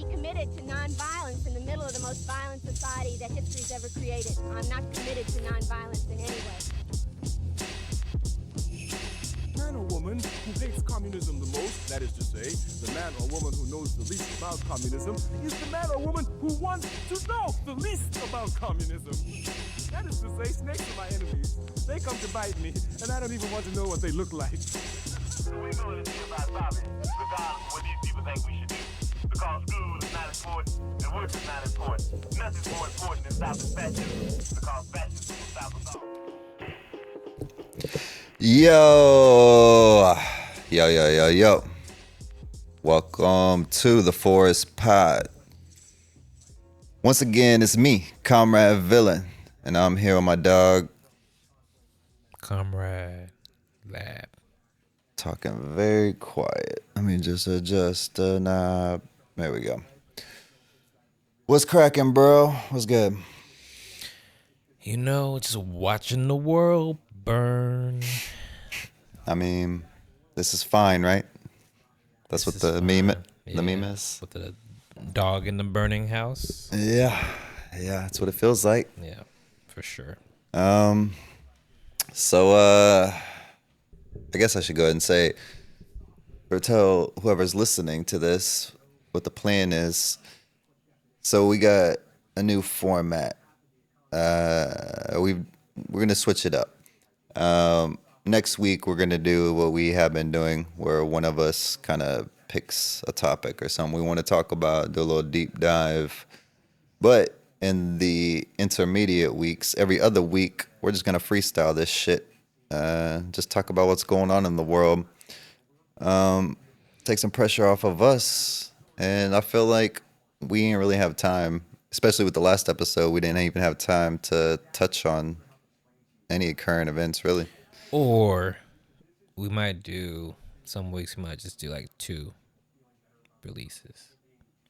be committed to nonviolence in the middle of the most violent society that history's ever created. I'm not committed to nonviolence in any way. Man or woman who hates communism the most, that is to say, the man or woman who knows the least about communism, is the man or woman who wants to know the least about communism. That is to say, snakes are my enemies. They come to bite me, and I don't even want to know what they look like. So we're going to see about stopping, regardless of what these people think we should do. Because school is not important, and work is not important. Nothing's more important than stopping fascism, because fascism will stop us all. Yo. Welcome to the Forest Pod. Once again, it's me, Comrade Villain, and I'm here with my dog, Comrade Lab. talking very quiet. Let me just adjust the knob. There we go. What's cracking, bro? What's good? You know, just watching the world burn. I mean, this is fine, right? That's This what is the fine. meme Yeah, is. With the dog in the burning house. Yeah, that's what it feels like. Yeah, for sure. So I guess I should go ahead and say, or tell whoever's listening to this what the plan is. So we got a new format. We're gonna switch it up. Next week we're gonna do what we have been doing, where one of us kind of picks a topic or something we want to talk about, do a little deep dive. But in the intermediate weeks, every other week, we're just gonna freestyle this shit. Just talk about what's going on in the world. Take some pressure off of us. And I feel like we didn't really have time, especially with the last episode, we didn't even have time to touch on any current events, really. Or we might do, some weeks we might just do like 2 releases.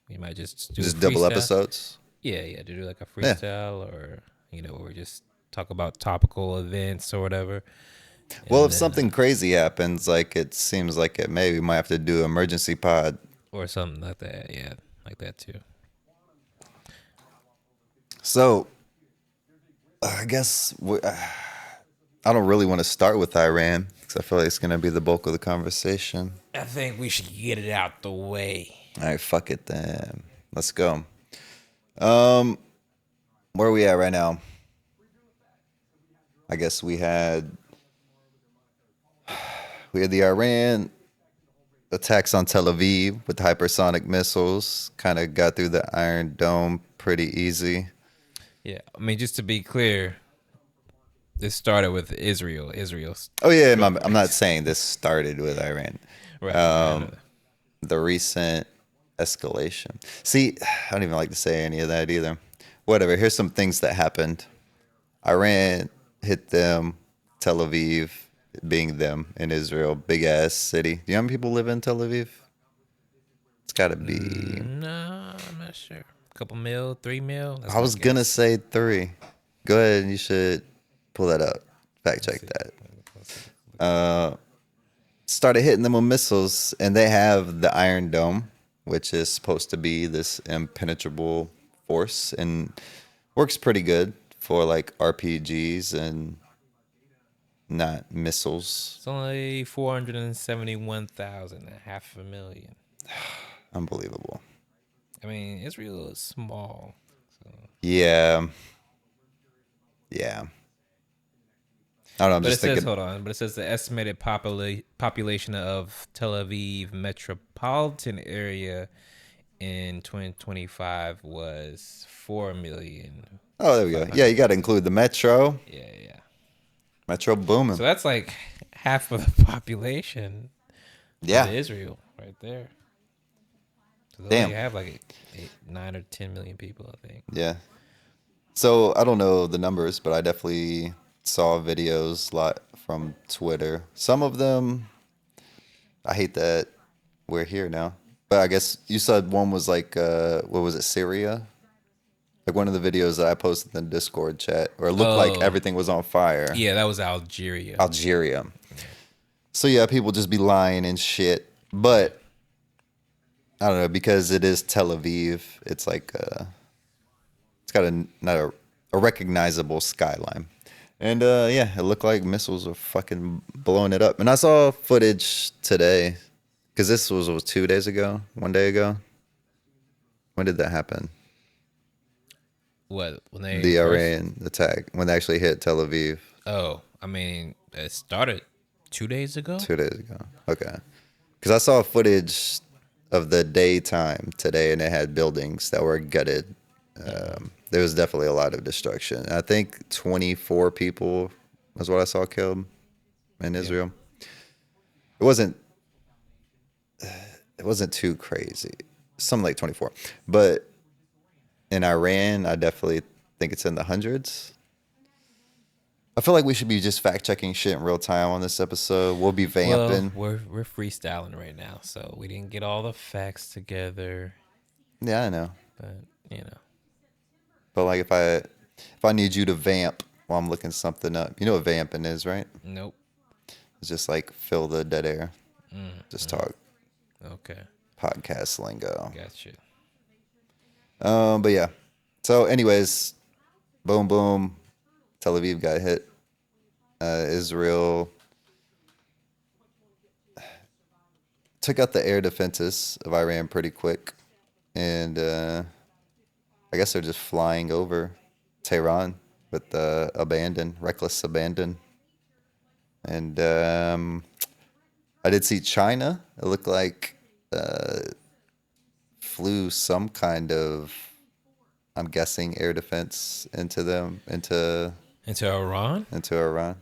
We might just do Just a double freestyle. episodes. Yeah, to do like a freestyle or, where we just talk about topical events or whatever. Well, And if something crazy happens, like it seems like it may, we might have to do emergency pod. Or something like that, yeah, like that too. So, I guess I don't really want to start with Iran because I feel like it's going to be the bulk of the conversation. I think we should get it out the way. All right, fuck it then. Let's go. Where are we at right now? I guess we had the Iran attacks on Tel Aviv with hypersonic missiles. Kind of got through the Iron Dome pretty easy. Yeah, I mean, just to be clear, this started with Israel. Israel's Oh yeah, I'm not saying this started with Iran. right. The recent escalation. See, I don't even like to say any of that either. Whatever. Here's some things that happened. Iran hit them. Tel Aviv, being them in Israel, big ass city. Do you know how many people live in Tel Aviv? It's got to be. No, I'm not sure. A couple mil, 3 mil. That's I was my gonna guess. say 3. Go ahead. You should pull that up. Fact check that. Started hitting them with missiles, and they have the Iron Dome, which is supposed to be this impenetrable force, and works pretty good for like RPGs and not missiles. It's only 471,000, 500,000. Unbelievable. I mean, Israel is small. So. Yeah. I don't know. I'm But just it says, thinking. hold on, but it says the estimated population of Tel Aviv metropolitan area in 2025 was 4 million. Oh, there we go. Yeah, you got to include the metro. Yeah. Metro booming. So that's like half of the population Yeah. of Israel right there. So they Damn. only have like 9 or 10 million people, I think. Yeah. So I don't know the numbers, but I definitely saw videos a lot from Twitter. Some of them, I hate that we're here now. But I guess you said one was like, what was it, Syria? Like one of the videos that I posted in the Discord chat, or it looked like everything was on fire. Yeah, that was Algeria. Algeria. So yeah, people just be lying and shit. But I don't know, because it is Tel Aviv. It's like it's got a recognizable skyline. And yeah, it looked like missiles were fucking blowing it up. And I saw footage today, because this was 2 days ago, 1 day ago. When did that happen? What, when they The first- Iran attack, when they actually hit Tel Aviv Oh, I mean, it started 2 days ago. 2 days ago. Okay. Because I saw footage of the daytime today, and it had buildings that were gutted. There was definitely a lot of destruction. I think 24 people was what I saw killed in Israel. It wasn't too crazy. Something like 24. But in Iran, I definitely think it's in the hundreds. I feel like we should be just fact checking shit in real time on this episode. We'll be vamping. Well, we're freestyling right now, so we didn't get all the facts together, Yeah, I know. but you know. But like if I need you to vamp while I'm looking something up, you know what vamping is, right? Nope. It's just like fill the dead air. Just talk Okay. podcast lingo. Gotcha. But yeah. So anyways, boom boom. Tel Aviv got hit. Israel took out the air defenses of Iran pretty quick. And I guess they're just flying over Tehran with reckless abandon. And I did see China. It looked like flew some kind of, I'm guessing, air defense into Iran? Iran.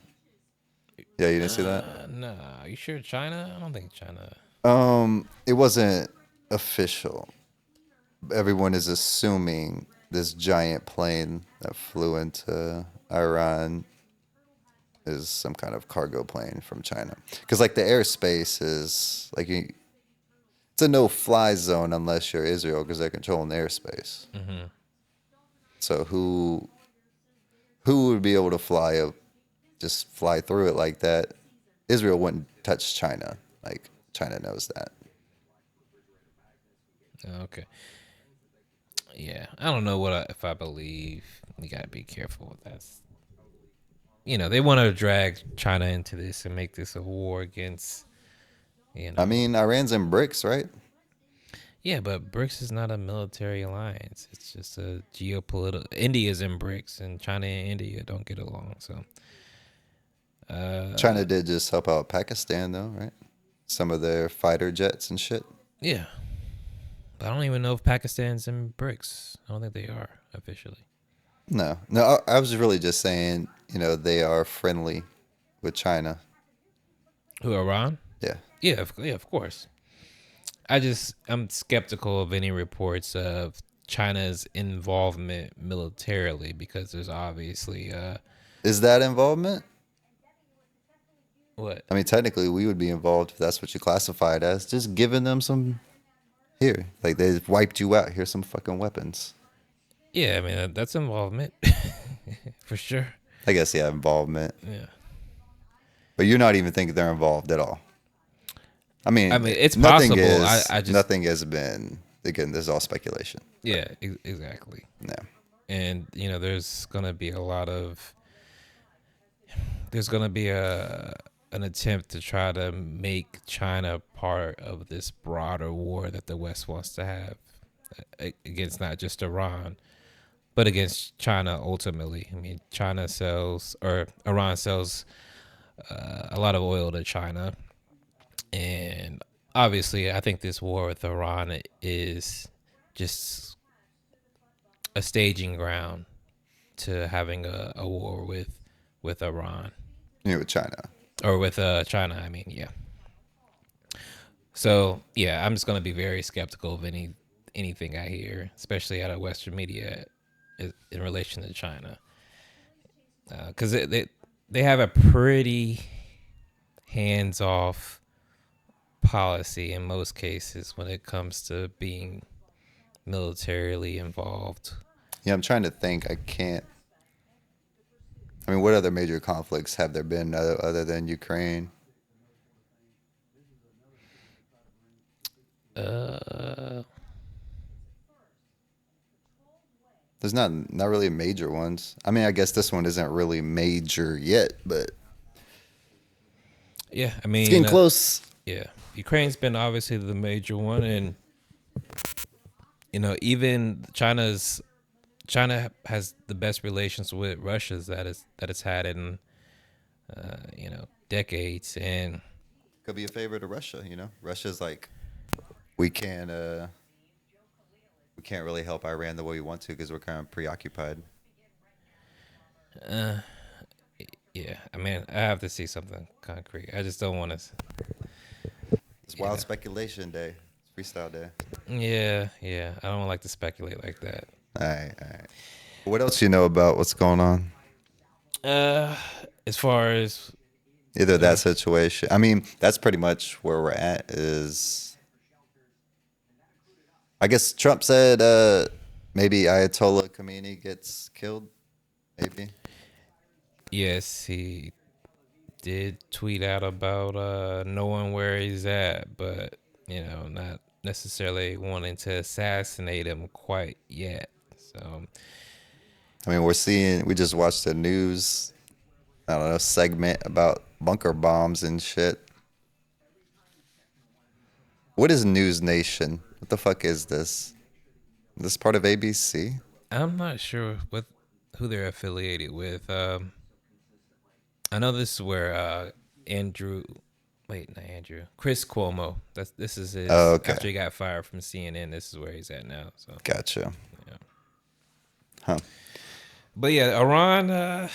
Yeah, you didn't see that? Nah. You sure China? I don't think China. It wasn't official. Everyone is assuming this giant plane that flew into Iran is some kind of cargo plane from China. Because like the airspace is like it's a no-fly zone unless you're Israel, because they're controlling the airspace. Mm-hmm. So who would be able to just fly through it like that? Israel wouldn't touch China. Like China knows that. Okay. Yeah, I don't know if I believe. You gotta be careful with that. You know, they want to drag China into this and make this a war against. You know. I mean, Iran's in BRICS, right? Yeah, but BRICS is not a military alliance. It's just a geopolitical. India's in BRICS, and China and India don't get along. So. China did just help out Pakistan, though, right? Some of their fighter jets and shit. Yeah. But I don't even know if Pakistan's in BRICS. I don't think they are officially. No, I was really just saying, they are friendly with China. Who, Iran? Yeah. Yeah, of course. I'm skeptical of any reports of China's involvement militarily, because there's obviously Is that involvement? what? I mean, technically, we would be involved if that's what you classify it as. Just giving them some. Here, like they wiped you out. Here's some fucking weapons. Yeah, I mean that's involvement for sure. I guess involvement. Yeah. But you're not even thinking they're involved at all. I mean, it's nothing possible. I just nothing has been. Again, this is all speculation. Yeah, exactly. Yeah. And there's gonna be an attempt to try to make China part of this broader war that the West wants to have against not just Iran, but against China ultimately. I mean, Iran sells a lot of oil to China. And obviously, I think this war with Iran is just a staging ground to having a war with Iran. Yeah, with China. Or with China, I mean, yeah. So, yeah, I'm just going to be very skeptical of anything I hear, especially out of Western media in relation to China. Because they have a pretty hands-off policy in most cases when it comes to being militarily involved. Yeah, I'm trying to think. I mean, what other major conflicts have there been other than Ukraine? There's not really major ones. I mean, I guess this one isn't really major yet, but Yeah, I it's mean, getting close. yeah, Ukraine's been obviously the major one, and even China has the best relations with Russia's that it's had in decades, and Could be a favor to Russia. Russia's like, we can't really help Iran the way we want to because we're kind of preoccupied. yeah, I mean, I have to see something concrete. I just don't want to. It's wild speculation day. It's freestyle day. Yeah, I don't like to speculate like that. All right. What else you know about what's going on? As far as Either that situation. I mean, that's pretty much where we're at. I guess Trump said maybe Ayatollah Khomeini gets killed. Maybe. yes, he did tweet out about knowing where he's at, but not necessarily wanting to assassinate him quite yet. So I mean, we just watched a news, I don't know, segment about bunker bombs and shit. What is News Nation? What the fuck is this? This part of ABC? I'm not sure who they're affiliated with. I know this is where Chris Cuomo. This is his. Oh, okay. After he got fired from CNN, this is where he's at now. So Gotcha. yeah. Huh. But yeah, Iran.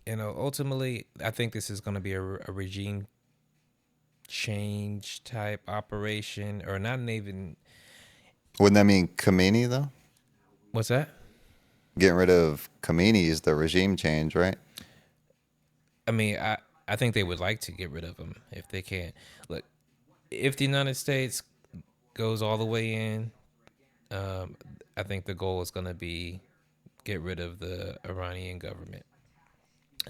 Ultimately, I think this is going to be a regime change type operation, or not even. Wouldn't that mean Khomeini, though? What's that? Getting rid of Khomeini is the regime change, right? I mean, I think they would like to get rid of him if they can. Look, if the United States goes all the way in, I think the goal is going to be get rid of the Iranian government.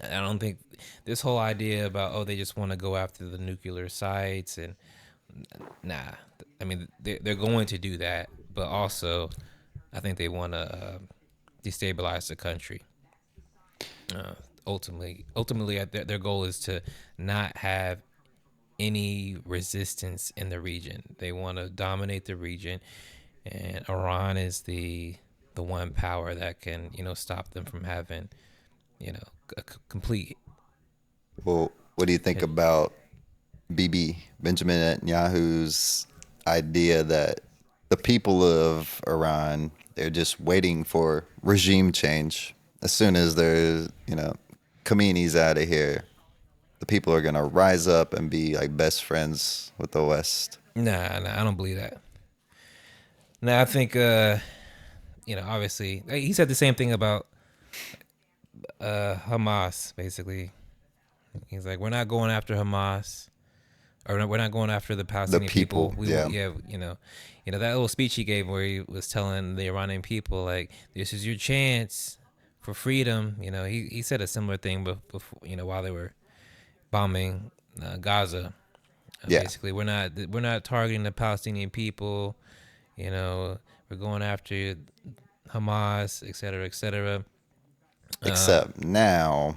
I don't think this whole idea about, they just want to go after the nuclear sites and nah. I mean, they're going to do that, but also I think they want to destabilize the country. Ultimately, their goal is to not have any resistance in the region. They want to dominate the region, and Iran is the one power that can stop them from having a complete. Well, what do you think about Benjamin Netanyahu's idea that the people of Iran, they're just waiting for regime change? As soon as there's, Khomeini's out of here, the people are going to rise up and be like best friends with the West. Nah, I don't believe that. Nah, I think, obviously, he said the same thing about Hamas, basically. He's like, we're not going after Hamas, or we're not going after the Palestinian people. Yeah. That little speech he gave where he was telling the Iranian people, like, this is your chance for freedom. He said a similar thing before, while they were bombing Gaza. Basically, we're not targeting the Palestinian people. We're going after Hamas, et cetera, et cetera. Except now,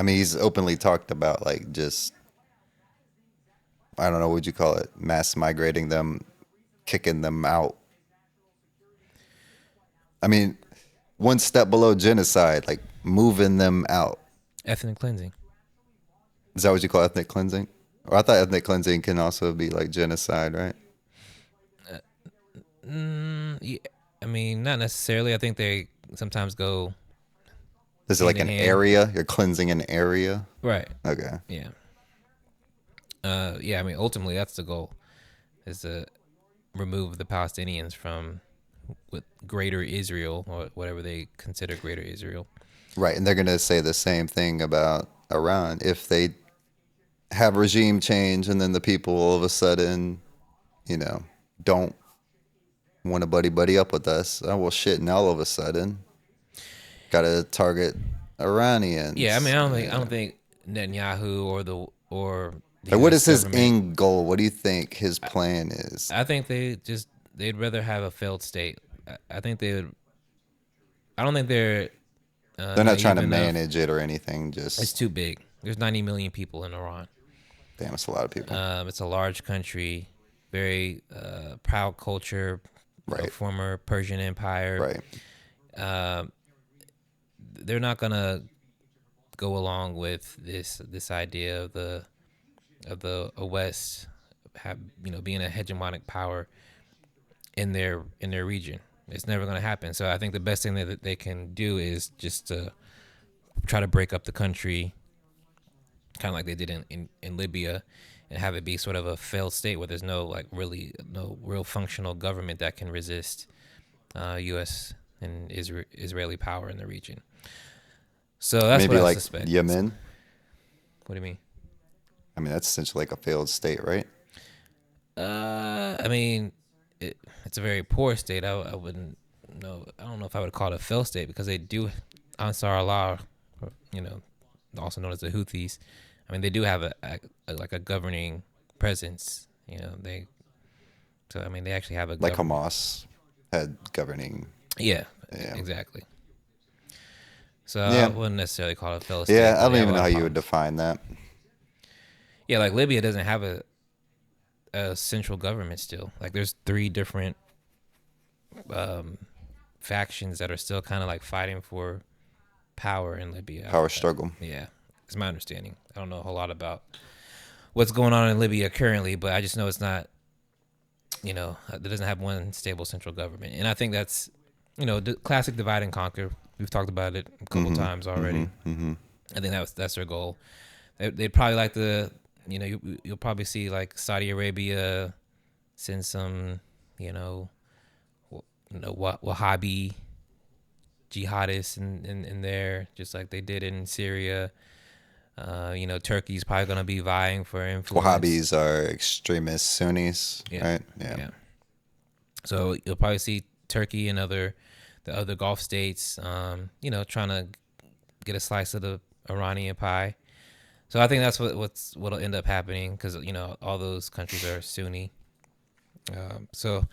he's openly talked about like just, I don't know, what would you call it? Mass migrating them, kicking them out. I mean, one step below genocide, like moving them out. Ethnic cleansing. Is that what you call ethnic cleansing? Or I thought ethnic cleansing can also be like genocide, right? Yeah, I mean, not necessarily. I think they sometimes go. Is it like an area? You're cleansing an area? Right. Okay. Yeah. I mean, ultimately, that's the goal, is to remove the Palestinians from with Greater Israel, or whatever they consider Greater Israel. Right, and they're going to say the same thing about Iran. If they have regime change and then the people all of a sudden, don't want to buddy up with us, well, shit, and all of a sudden, got to target Iranians. Yeah, I mean, I don't think Netanyahu or the what is his end goal? What do you think his plan is? I think they'd rather have a failed state. I think they would. I don't think they're. They're not trying to naive enough. manage it or anything. It's Just too big. There's 90 million people in Iran. damn, it's a lot of people. It's a large country, very proud culture, Right. former Persian Empire. Right. They're not gonna go along with this idea of the West being a hegemonic power in their region. It's never gonna happen. So I think the best thing that they can do is just to try to break up the country, kind of like they did in Libya, and have it be sort of a failed state where there's no real functional government that can resist U.S. and Israeli power in the region. So that's Maybe what I like suspect. Yemen. What do you mean? I mean, that's essentially like a failed state, right? I mean, it's a very poor state. I wouldn't know. I don't know if I would call it a failed state because they do Ansar Allah, also known as the Houthis. I mean, they do have a governing presence. They actually have a Like Hamas had governing. Yeah, Yeah. Exactly. So Yeah. I wouldn't necessarily call it a failed state. Yeah, but I don't they have even a know lot how of you would problems. define that. Yeah, like Libya doesn't have a central government still. Like there's 3 different factions that are still kind of like fighting for power in Libya. Power struggle. Yeah, it's my understanding. I don't know a whole lot about what's going on in Libya currently, but I just know it's not, it doesn't have one stable central government. And I think that's, the classic divide and conquer. We've talked about it a couple times already. I think that's their goal. They'd probably like to, you'll probably see like Saudi Arabia send some, Wahhabi jihadists in there, just like they did in Syria. Turkey's probably going to be vying for influence. Wahhabis are extremist Sunnis, right? Yeah. So you'll probably see Turkey and the other Gulf states, trying to get a slice of the Iranian pie. So I think that's what'll end up happening because all those countries are Sunni. So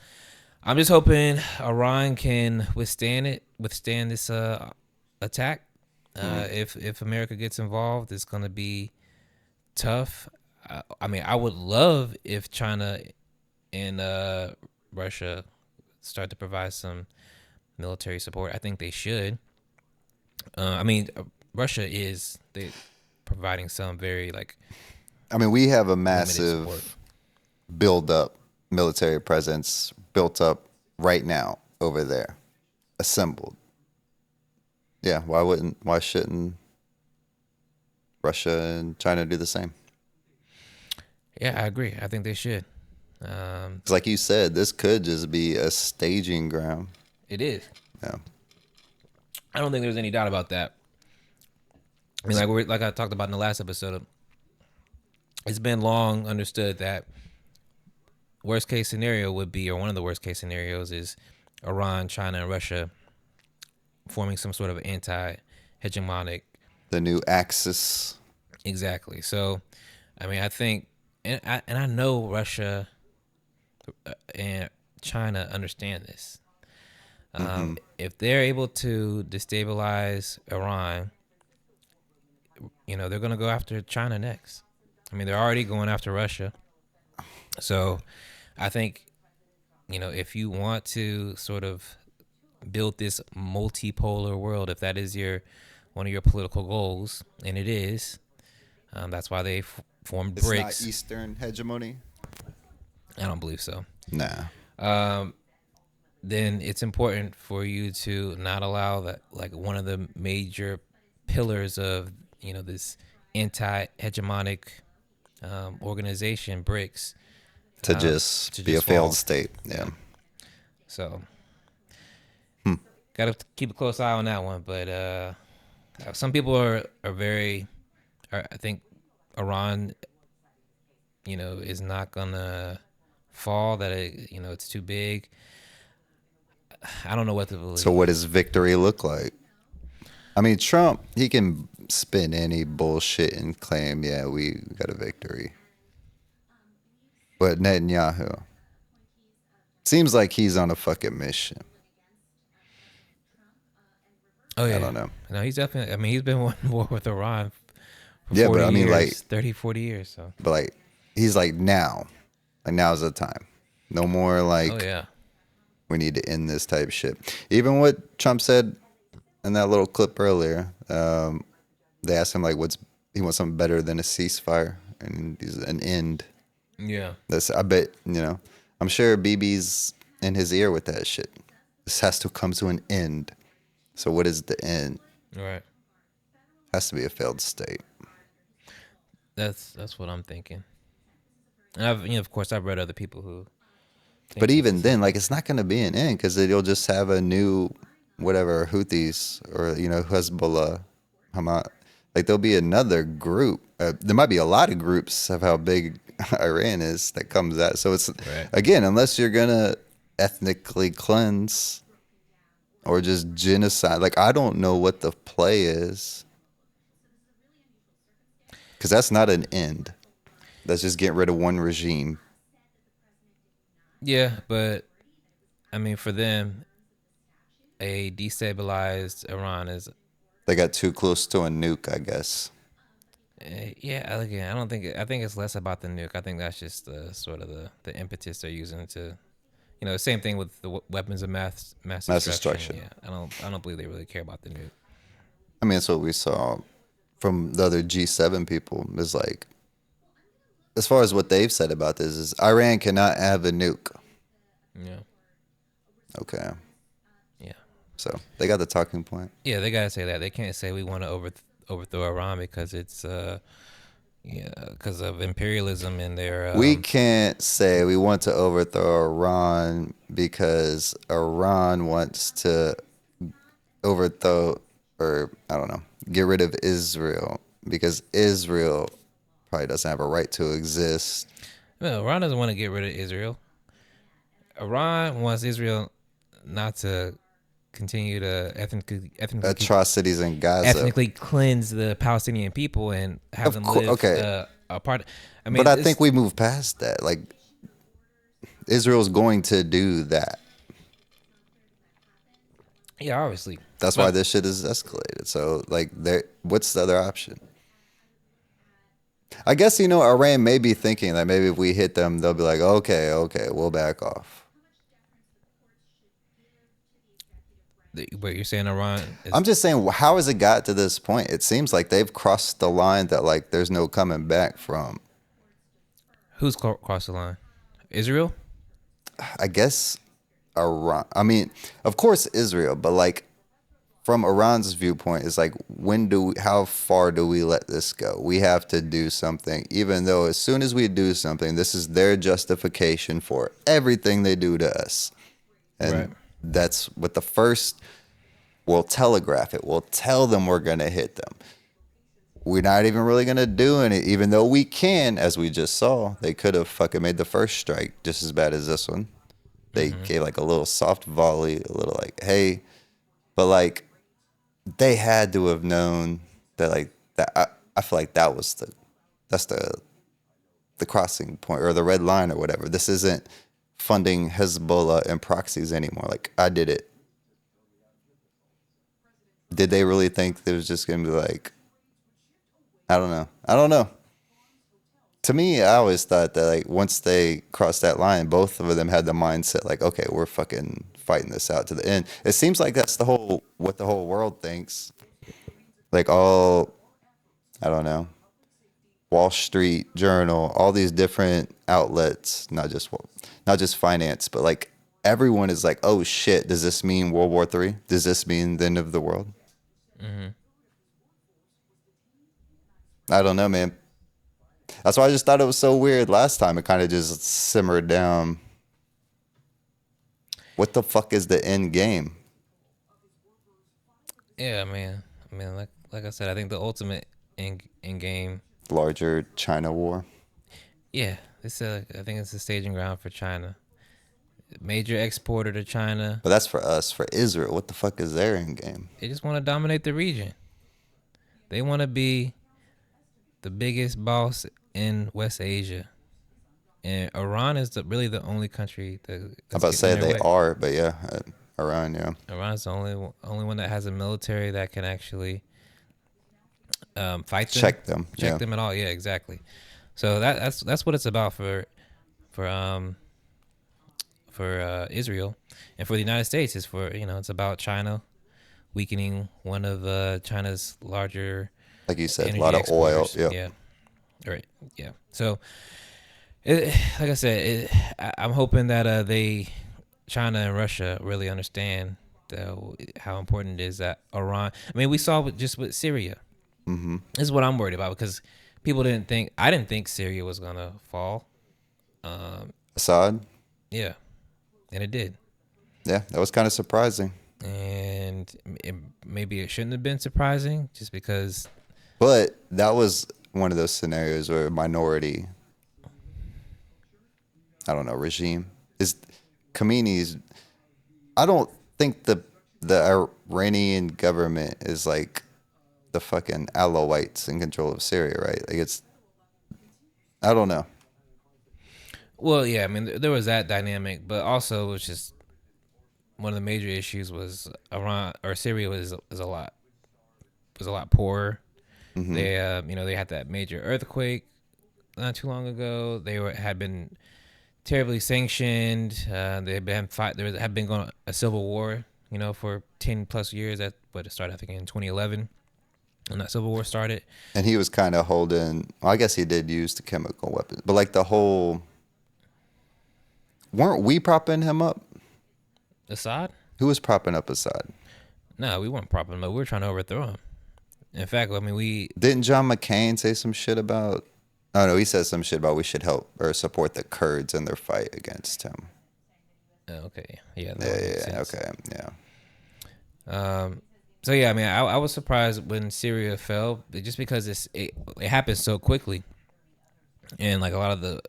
I'm just hoping Iran can withstand this attack. If America gets involved, it's gonna be tough. I would love if China and Russia start to provide some military support. I think they should. Russia is providing some very we have a limited massive support. build-up military presence built up right now over there, assembled. Yeah, why shouldn't Russia and China do the same? Yeah, I agree. I think they should. 'Cause like you said, this could just be a staging ground. It is. Yeah. I don't think there's any doubt about that. Like I talked about in the last episode, it's been long understood that worst case scenario would be, or one of the worst case scenarios is Iran, China, and Russia forming some sort of anti-hegemonic. The new axis. Exactly. So, I think, and I know Russia and China understand this. If they're able to destabilize Iran, they're going to go after China next. They're already going after Russia. So I think, if you want to sort of build this multipolar world, if that is one of your political goals, and it is, that's why they formed It's BRICS. not Eastern hegemony. I don't believe so. Nah. Then it's important for you to not allow that, one of the major pillars of this anti-hegemonic organization, BRICS, To just be a failed state. Yeah. So gotta keep a close eye on that one. But some people are I think Iran, is not gonna fall. That it's too big. I don't know what to believe. So what does victory look like? Trump, he can spin any bullshit and claim, yeah, we got a victory. But Netanyahu, Seems like he's on a fucking mission. Oh yeah. I don't know. No, he's definitely. I mean, he's been in war with Iran for Yeah, 40 but I mean, years, like, 30, 40 years. So. but like, he's like now, like now's the time. No more like Oh yeah. we need to end this type shit. Even what Trump said in that little clip earlier, they asked him like, he wants something better than a ceasefire and he's an end. Yeah. I bet I'm sure BB's in his ear with that shit. This has to come to an end. So what is the end? Right. Has to be a failed state. That's what I'm thinking. And of course, I've read other people who. But even then, like, it's not going to be an end because you'll just have a new, whatever, Houthis or, Hezbollah, Hamas. Like, there'll be another group. There might be a lot of groups of how big Iran is that comes out. So it's, Right. Again, unless you're going to ethnically cleanse or just genocide. Like, I don't know what the play is. Because that's not an end. That's just getting rid of one regime. Yeah, but I mean, for them, a destabilized Iran is. They got too close to a nuke, I guess. Yeah, again, I don't think. I think it's less about the nuke. I think that's just the sort of the impetus they're using to, the same thing with the weapons of mass destruction. Yeah, I don't believe they really care about the nuke. I mean, that's what we saw from the other G7 people. Is like, as far as what they've said about this, is Iran cannot have a nuke. Yeah. Okay. Yeah. So they got the talking point. Yeah, they gotta say that. They can't say we want to overthrow Iran because it's because of imperialism and their. We can't say we want to overthrow Iran because Iran wants to overthrow, or I don't know, get rid of Israel because Israel probably doesn't have a right to exist. No, Iran doesn't want to get rid of Israel. Iran wants Israel not to continue to ethnically Atrocities in Gaza. ethnically cleanse the Palestinian people and have them live apart. I mean, but I think we move past that. Like, Israel's going to do that. Yeah, obviously. That's why this shit is escalated. So, like, what's the other option? I guess, Iran may be thinking that maybe if we hit them, they'll be like, okay, we'll back off. But you're saying Iran is... I'm just saying, how has it got to this point? It seems like they've crossed the line that, like, there's no coming back from. Who's crossed the line? Israel? I guess Iran. I mean, of course Israel, but, like, from Iran's viewpoint, it's like, how far do we let this go? We have to do something, even though as soon as we do something, this is their justification for everything they do to us. And right. That's what the first, we'll telegraph it. We'll tell them we're going to hit them. We're not even really going to do it, even though we can, as we just saw. They could have fucking made the first strike just as bad as this one. They gave like a little soft volley, a little like, hey, but like, they had to have known that, like, that. I feel like that's the crossing point or the red line or whatever. This isn't funding Hezbollah and proxies anymore. Like, I did it. Did they really think there was just going to be like, I don't know. To me, I always thought that, like, once they crossed that line, both of them had the mindset like, okay, we're fucking fighting this out to the end. It seems like that's what the whole world thinks. Like, I don't know, Wall Street Journal, all these different outlets, not just finance, but like everyone is like, oh shit, does this mean World War III? Does this mean the end of the world? Mm-hmm. I don't know, man. That's why I just thought it was so weird last time. It kind of just simmered down. What the fuck is the end game? Yeah, man. Like I said, I think the ultimate end game. Larger China war. Yeah, I think it's a staging ground for China. Major exporter to China. But that's for us. For Israel, what the fuck is their end game? They just want to dominate the region. They want to be the biggest boss in West Asia And Iran is really the only country that. I'm That's about to say getting in they their way. are, but yeah, Iran, yeah. Iran is the only one that has a military that can actually fight them, Check them, check yeah. them at all. Yeah, exactly. So that's what it's about for Israel, and for the United States is for it's about China weakening one of China's larger Like you said, a energy lot of oil. exporters. Yeah. Yeah, right. Yeah. So, like I said, I'm hoping that China and Russia really understand how important it is that Iran. I mean, we saw with Syria. Mm-hmm. This is what I'm worried about because people I didn't think Syria was gonna fall. Assad. Yeah, and it did. Yeah, that was kind of surprising. And maybe it shouldn't have been surprising just because. But that was one of those scenarios where a minority, I don't know, regime is Khomeini's. I don't think the Iranian government is like the fucking Alawites in control of Syria, right? Like it's, I don't know. Well, yeah, I mean there was that dynamic, but also it was just one of the major issues was Iran or Syria was a lot poorer. Mm-hmm. They had that major earthquake not too long ago. Had been terribly sanctioned. They had been there had been going a civil war, for 10 plus years. It started I think in 2011 when that civil war started. And he was kind of holding. Well, I guess he did use the chemical weapons, but like the whole. Weren't we propping him up? Assad? Who was propping up Assad? No, we weren't propping him up. We were trying to overthrow him. In fact, I mean, we Didn't John McCain say some shit about? Oh no, he said some shit about we should help or support the Kurds in their fight against him. Okay, yeah, that Yeah, makes yeah, sense. okay, yeah. So yeah, I mean, I was surprised when Syria fell, just because it happened so quickly, and like a lot of the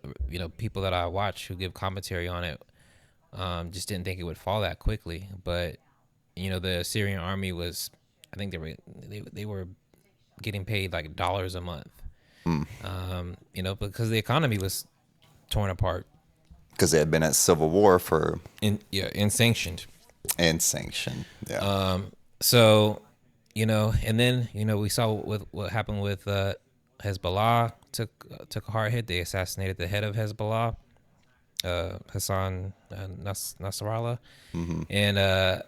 people that I watch who give commentary on it, just didn't think it would fall that quickly. But the Syrian army was, I think they were getting paid like dollars a month, because the economy was torn apart Because they had been at civil war for and sanctioned. and sanctioned. Yeah. So, and then we saw what happened with Hezbollah took a hard hit. They assassinated the head of Hezbollah, Hassan Nasrallah, and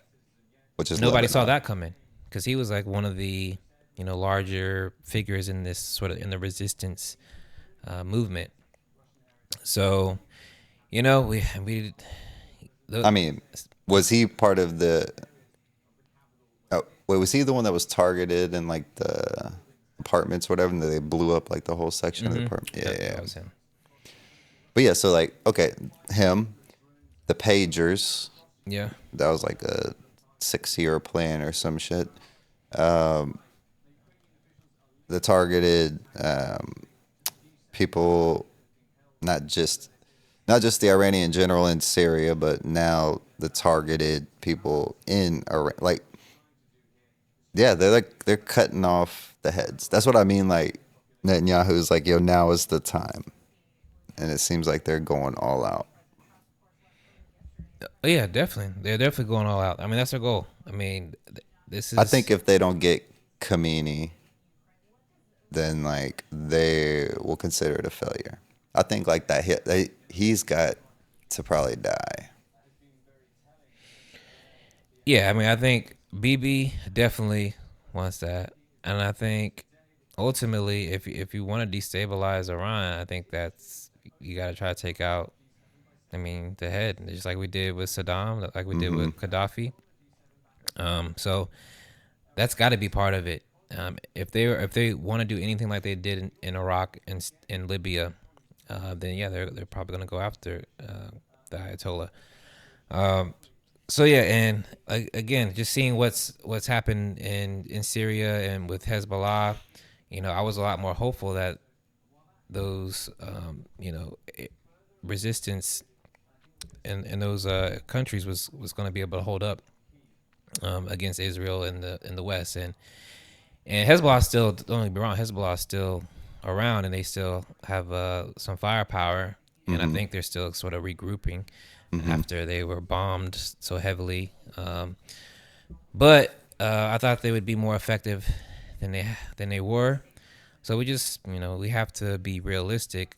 Which is nobody saw Lebanon. that coming because he was like one of the larger figures in this sort of in the resistance movement. So, we. I mean, was he part of the? Oh, wait, was he the one that was targeted in like the apartments, or whatever, and they blew up like the whole section of the apartment? Yeah, Yep, yeah. that was him. But yeah, so like, okay, him, the pagers. Yeah. That was like a 6-year plan or some shit. The targeted people, not just the Iranian general in Syria, but now the targeted people in Iran. Like, yeah, they're cutting off the heads. That's what I mean. Like, Netanyahu's like, yo, now is the time, and it seems like they're going all out. Yeah, definitely. They're definitely going all out. I mean, that's their goal. I mean, this is. I think if they don't get Khomeini, then like they will consider it a failure. I think like that he's got to probably die. Yeah, I mean, I think BB definitely wants that, and I think ultimately, if you want to destabilize Iran, I think that's you got to try to take out. I mean, the head, just like we did with Saddam, like we did with Gaddafi. So that's got to be part of it. If they want to do anything like they did in Iraq and in Libya, then yeah, they're probably gonna go after the Ayatollah. So yeah, and again, just seeing what's happened in Syria and with Hezbollah, I was a lot more hopeful that those resistance in those countries was going to be able to hold up against Israel in the West, and Hezbollah don't get me wrong, Hezbollah is still around and they still have some firepower, and I think they're still sort of regrouping after they were bombed so heavily. But I thought they would be more effective than they were. So we just, we have to be realistic.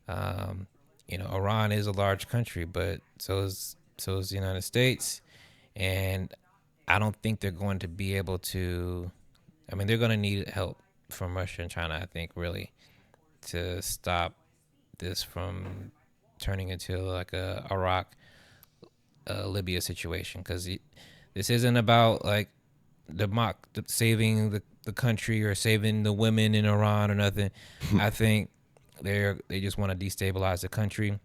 Iran is a large country, but so is the United States, and I don't think they're going to be able to. I mean, they're going to need help from Russia and China, I think, really, to stop this from turning into like a Iraq, Libya situation. Because this isn't about like saving the country or saving the women in Iran or nothing. I think they just want to destabilize the country.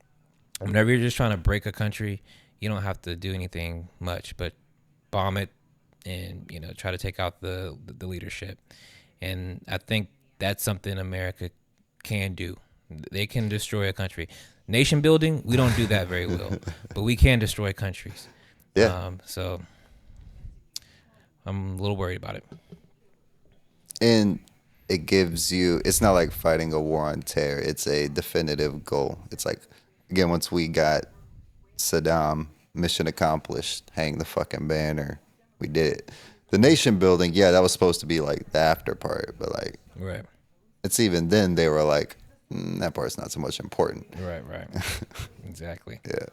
Whenever you're just trying to break a country, you don't have to do anything much, but bomb it and try to take out the leadership. And I think that's something America can do. They can destroy a country. Nation building, we don't do that very well, but we can destroy countries. Yeah. So I'm a little worried about it. And it gives you, it's not like fighting a war on terror. It's a definitive goal. It's like, again, once we got Saddam, mission accomplished, hang the fucking banner, we did it. The nation building, yeah, that was supposed to be like the after part, but like, Right. it's even then they were like, that part's not so much important. Right. Exactly. Yeah.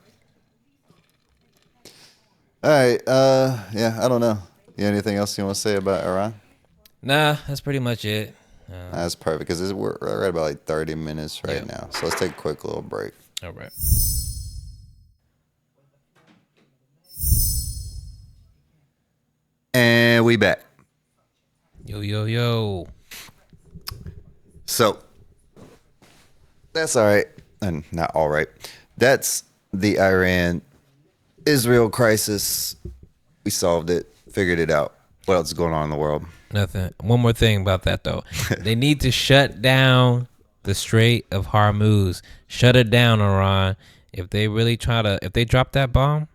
All right. Yeah, I don't know. You have anything else you want to say about Iran? Nah, that's pretty much it. That's perfect because we're at about like 30 minutes right Yeah. now. So let's take a quick little break. All right. And we back. Yo. So that's all right. And not all right. That's the Iran-Israel crisis. We solved it, figured it out. What else is going on in the world? Nothing. One more thing about that though. They need to shut down the Strait of Hormuz. Shut it down, Iran. If they drop that bomb,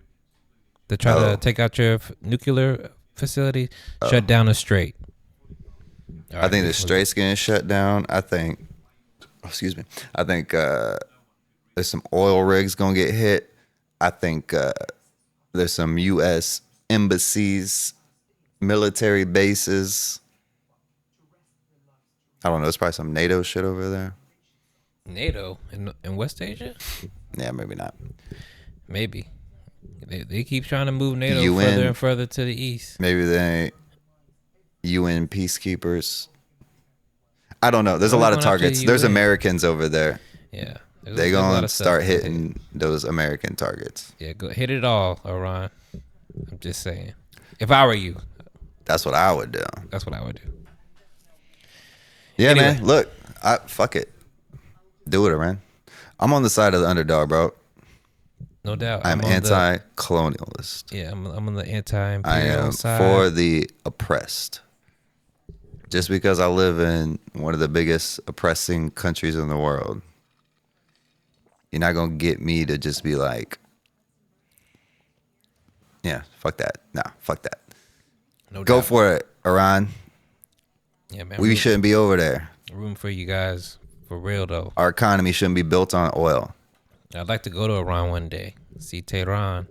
to try to take out your nuclear facility, shut down the strait. I think the strait's getting shut down. I think there's some oil rigs gonna get hit. I think there's some U.S. embassies, military bases. I don't know. There's probably some NATO shit over there. NATO in West Asia? Yeah, maybe not. Maybe. They keep trying to move NATO UN. further and further to the east. Maybe they ain't UN peacekeepers. I don't know. There's a lot of going after targets. the There's UN. Americans over there. Yeah. They There's a lot gonna of stuff start to hitting those American targets. Yeah, go hit it all, Iran. I'm just saying. If I were you, That's what I would do. that's what I would do. Yeah, Anyway. man. Look, fuck it. Do it, Iran. I'm on the side of the underdog, bro. No doubt. I'm on the- anti-colonialist. I'm on the I anti-imperial am side. for the oppressed. Just because I live in one of the biggest oppressing countries in the world, you're not going to get me to just be like, yeah, fuck that. Nah, fuck that. No Go doubt. for it, Iran. Yeah, man. We shouldn't be over there. room for you guys, for real though. Our economy shouldn't be built on oil. I'd like to go to Iran one day. See Tehran.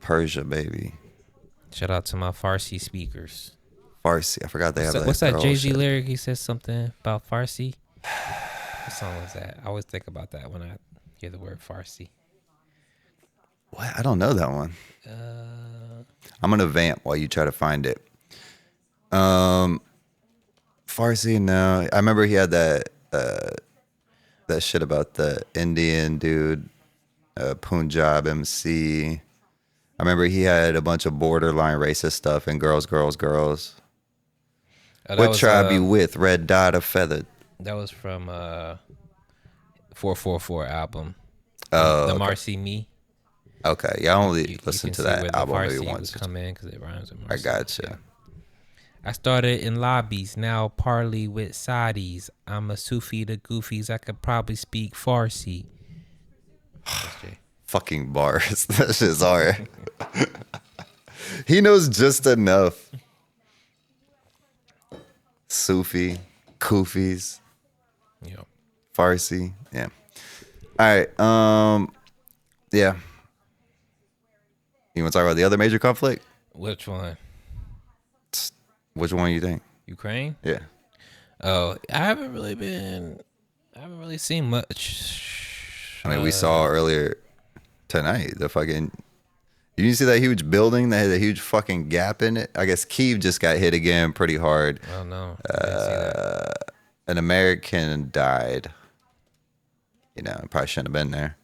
Persia, baby. Shout out to my Farsi speakers. Farsi. I forgot they have that. What's that girl Jay-Z shit. lyric? He says something about Farsi. What song was that? I always think about that when I hear the word Farsi. What? I don't know that one. I'm gonna vamp while you try to find it. Farsi, no. I remember he had that shit about the Indian dude, Punjab MC. I remember he had a bunch of borderline racist stuff and girls. What tribe you with? Red dot or feathered? That was from 444 album. Oh, the okay. Marcy Me. Okay, yeah, I only You listened can to see that where the album maybe Farsi once. would come in because it rhymes with I Marcy. gotcha. I started in lobbies, now parley with Saudis. I'm a Sufi to goofies. I could probably speak Farsi. That's Jay. Fucking bars. That shit's hard. He knows just enough. Sufi, Kufis, You know. Farsi. Yeah. All right. Yeah. You want to talk about the other major conflict? Which one? Which one you think? Ukraine? Yeah. Oh, I haven't really seen much. I mean, we saw earlier tonight the fucking. You didn't see that huge building that had a huge fucking gap in it? I guess Kyiv just got hit again pretty hard. Oh no. I didn't see that. An American died. Probably shouldn't have been there.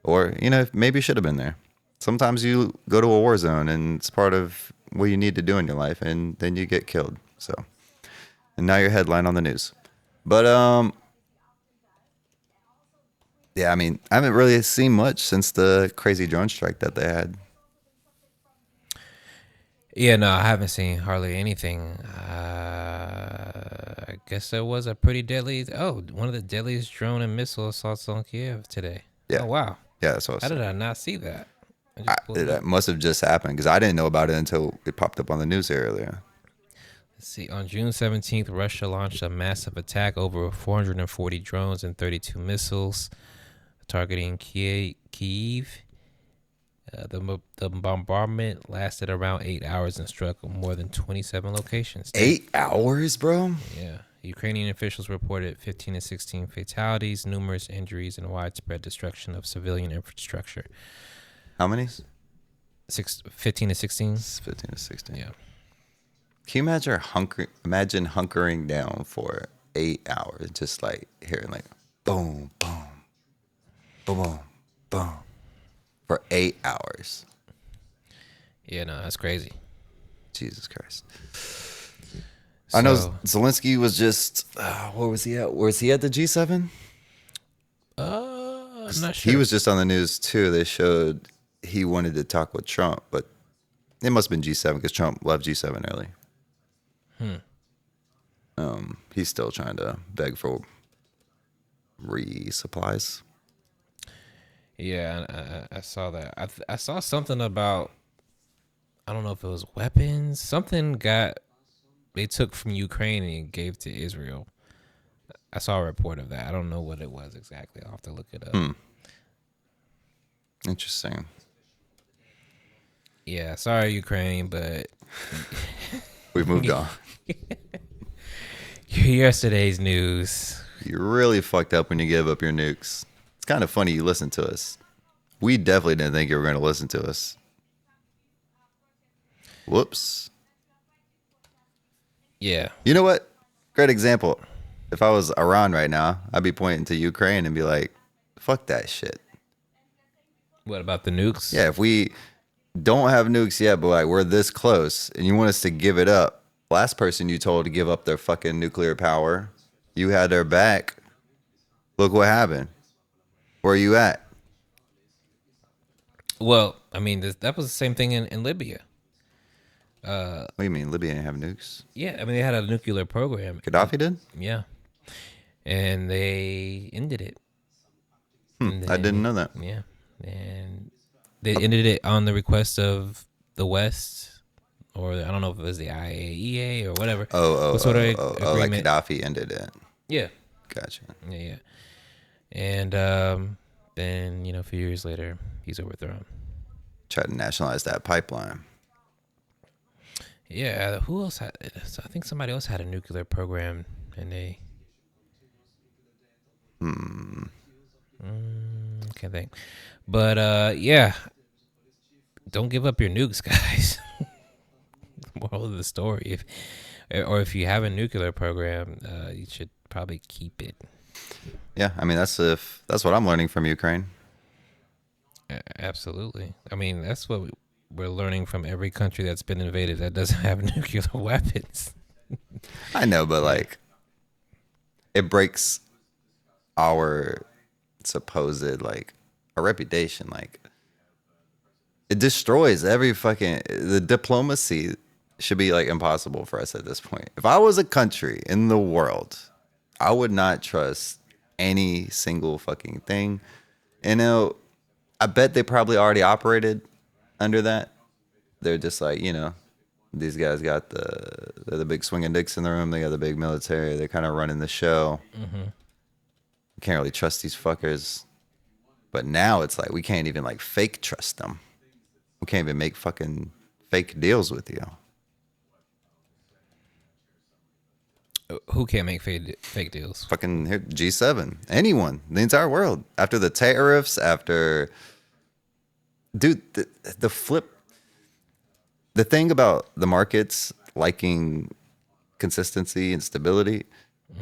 Or, maybe should have been there. Sometimes you go to a war zone and it's part of what you need to do in your life, and then you get killed. So, and now you're headline on the news. But, yeah, I mean, I haven't really seen much since the crazy drone strike that they had. Yeah, no, I haven't seen hardly anything. I guess there was a pretty deadly. Oh, one of the deadliest drone and missile assaults on Kiev today. Yeah. Oh wow. Yeah, that's what I was How saying. did I not see that? I just pulled it That up. must have just happened because I didn't know about it until it popped up on the news earlier. Let's see. On June 17th, Russia launched a massive attack over 440 drones and 32 missiles targeting Kyiv. The bombardment lasted around 8 hours and struck more than 27 locations. 8 hours, bro? Yeah. Ukrainian officials reported 15 to 16 fatalities, numerous injuries, and widespread destruction of civilian infrastructure. How many? 15 to 16? 15 to 16. Yeah. Can you imagine hunkering down for 8 hours, just like hearing like boom, boom, boom, boom, boom, for 8 hours? Yeah, no, that's crazy. Jesus Christ. I know So- Zelensky was just, where was he at? Was he at the G7? I'm not sure. He was just on the news too. They showed he wanted to talk with Trump, but it must have been G7 because Trump left G7 early. He's still trying to beg for resupplies. Yeah, I saw that. I saw something about, I don't know if it was weapons. Something they took from Ukraine and gave to Israel. I saw a report of that. I don't know what it was exactly. I'll have to look it up. Interesting. Yeah, sorry, Ukraine, but We've moved on. yesterday's news. You really fucked up when you gave up your nukes. It's kind of funny you listened to us. We definitely didn't think you were going to listen to us. Whoops. Yeah. You know what? Great example. If I was Iran right now, I'd be pointing to Ukraine and be like, fuck that shit. What about the nukes? Yeah, if we don't have nukes yet, but like we're this close and you want us to give it up, last person you told to give up their fucking nuclear power, you had their back. Look what happened. Where are you at? Well, I mean, that was the same thing in Libya. What do you mean? Libya didn't have nukes? Yeah, I mean, they had a nuclear program. Gaddafi did? Yeah. And they ended it. And I didn't know that. Yeah. And they ended it on the request of the West, or I don't know if it was the IAEA or whatever. What sort of like agreement? Gaddafi ended it. Yeah. Gotcha. Yeah. And then, a few years later, he's overthrown. Tried to nationalize that pipeline. Yeah. Who else had it? I think somebody else had a nuclear program, and they... Can't think. But, yeah. Don't give up your nukes, guys. Moral of the story. If you have a nuclear program, you should probably keep it. Yeah, I mean that's what I'm learning from Ukraine. Absolutely. I mean, that's what we're learning from every country that's been invaded that doesn't have nuclear weapons. I know, but like it breaks our supposed like our reputation. Like it destroys every fucking the diplomacy should be like impossible for us at this point. If I was a country in the world, I would not trust any single fucking thing. I bet they probably already operated under that. They're just like, these guys got they're the big swinging dicks in the room. They got the big military. They're kind of running the show. We can't really trust these fuckers. But now it's like we can't even like fake trust them. We can't even make fucking fake deals with you. Who can't make fake deals? Fucking here, G7. Anyone. The entire world. After the tariffs, after... Dude, the flip... The thing about the markets liking consistency and stability,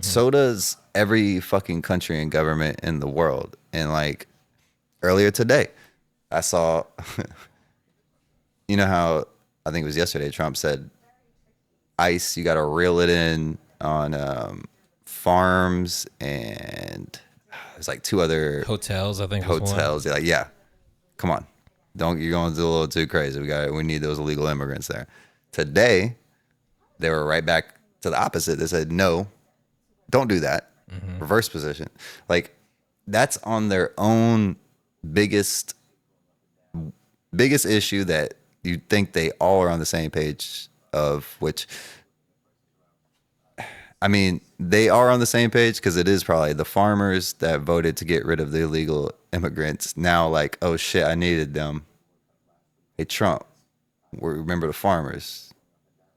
so does every fucking country and government in the world. And like earlier today, I saw, you know how, I think it was yesterday, Trump said, ICE, you got to reel it in on farms and there's like two other Hotels, I think. Was hotels. They're like, yeah, come on. You're going a little too crazy. We need those illegal immigrants there. Today, they were right back to the opposite. They said, no, don't do that. Reverse position. Like, that's on their own biggest issue that you think they all are on the same page of, which, I mean, they are on the same page because it is probably the farmers that voted to get rid of the illegal immigrants. Now, like, oh shit, I needed them. Hey, Trump, remember the farmers.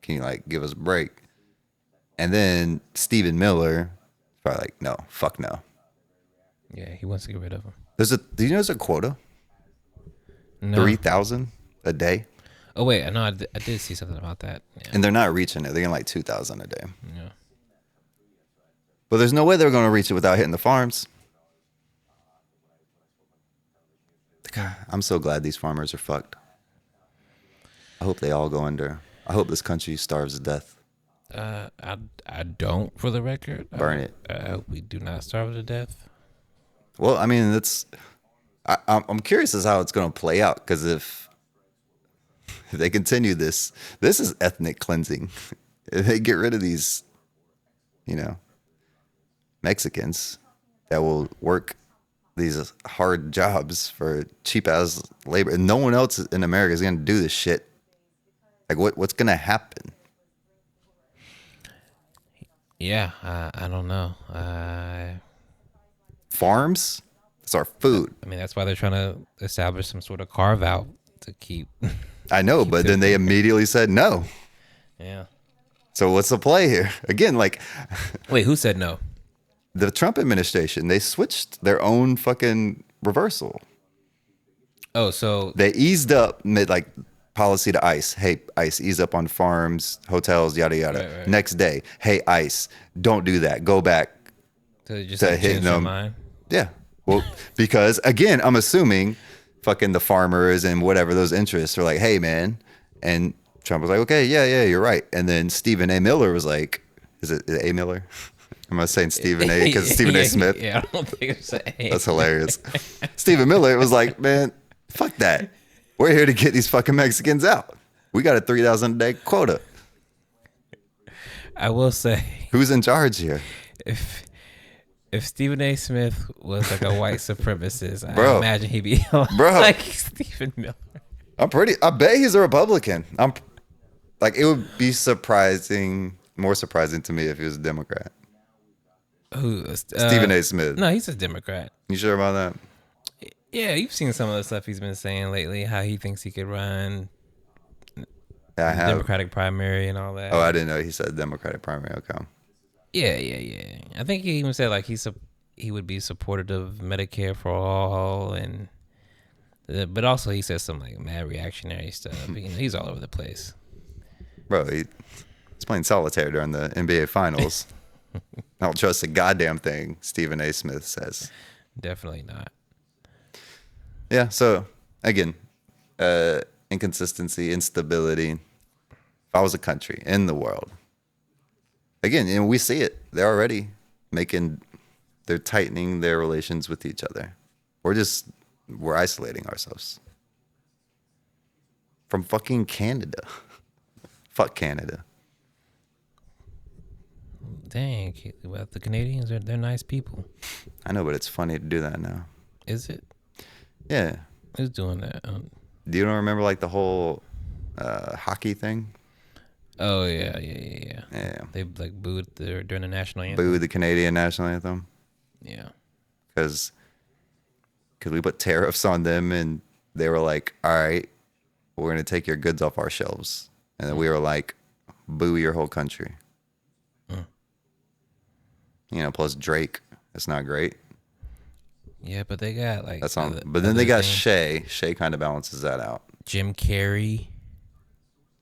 Can you like give us a break? And then Stephen Miller, probably like, no, fuck no. Yeah, he wants to get rid of them. Do you know there's a quota? No. 3,000 a day? Oh wait, I know I did see something about that. Yeah. And they're not reaching it. They're getting like 2,000 a day. Yeah. But there's no way they're going to reach it without hitting the farms. God, I'm so glad these farmers are fucked. I hope they all go under. I hope this country starves to death. I don't, for the record. Burn it. I hope we do not starve to death. Well, I mean, I'm curious as how it's going to play out, because if they continue this is ethnic cleansing. If they get rid of these, Mexicans that will work these hard jobs for cheap ass labor, and no one else in America is going to do this shit. Like, what's going to happen? Yeah, I don't know. Farms? That's our food. I mean, that's why they're trying to establish some sort of carve out to keep. I know, but then they immediately said no. Yeah. So what's the play here? Again, like, wait, who said no? The Trump administration. They switched their own fucking reversal. Oh, so they eased up policy to ICE. Hey, ICE, ease up on farms, hotels, yada yada. Right. Next day, hey, ICE, don't do that. Go back to just to hitting them. Mind? Yeah. Well, because again, I'm assuming fucking the farmers and whatever those interests are like, hey, man. And Trump was like, okay, yeah, you're right. And then Stephen A. Miller was like, is it A. Miller? Am I saying Stephen A. because Stephen A. Smith? Yeah, I don't think it's A. That's hilarious. Stephen Miller was like, man, fuck that. We're here to get these fucking Mexicans out. We got a 3,000 a day quota. I will say, who's in charge here? If Stephen A. Smith was like a white supremacist, I imagine he'd be like Stephen Miller. I bet he's a Republican. It would be more surprising to me if he was a Democrat. Who? Stephen A. Smith. No, he's a Democrat. You sure about that? Yeah, you've seen some of the stuff he's been saying lately, how he thinks he could run Democratic primary and all that. Oh, I didn't know he said Democratic primary. Okay. Yeah. I think he even said like he would be supportive of Medicare for all, but also he says some like mad reactionary stuff. He's all over the place. Bro, he's playing solitaire during the NBA Finals. I don't trust a goddamn thing Stephen A. Smith says. Definitely not. Yeah, so again, inconsistency, instability. If I was a country in the world, again, and we see it, they're tightening their relations with each other. We're isolating ourselves from fucking Canada. Fuck Canada. Dang, well, the Canadians they're nice people. I know, but it's funny to do that now. Is it? Yeah. Who's doing that? Do you don't remember like the whole hockey thing? Oh yeah. Yeah. They like booed during the national anthem. Booed the Canadian national anthem. Yeah. because we put tariffs on them, and they were like, all right, we're going to take your goods off our shelves. And then we were like, boo your whole country. You know, plus Drake. That's not great. Yeah, but they got like That's on. But then they got Shay. Shay kind of balances that out. Jim Carrey.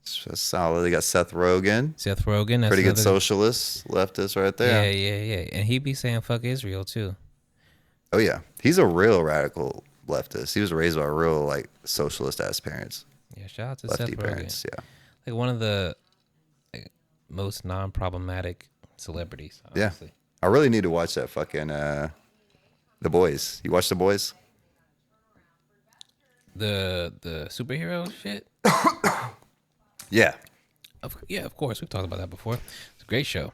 It's solid. They got Seth Rogen. That's pretty good socialist, leftist right there. Yeah. And he be saying fuck Israel too. Oh yeah, he's a real radical leftist. He was raised by real like socialist ass parents. Yeah, shout out to Lefty Seth Rogen. parents. Yeah, like one of the most non-problematic celebrities. Honestly. Yeah. I really need to watch that fucking The Boys. You watch The Boys? The superhero shit. Yeah. Of course. We've talked about that before. It's a great show.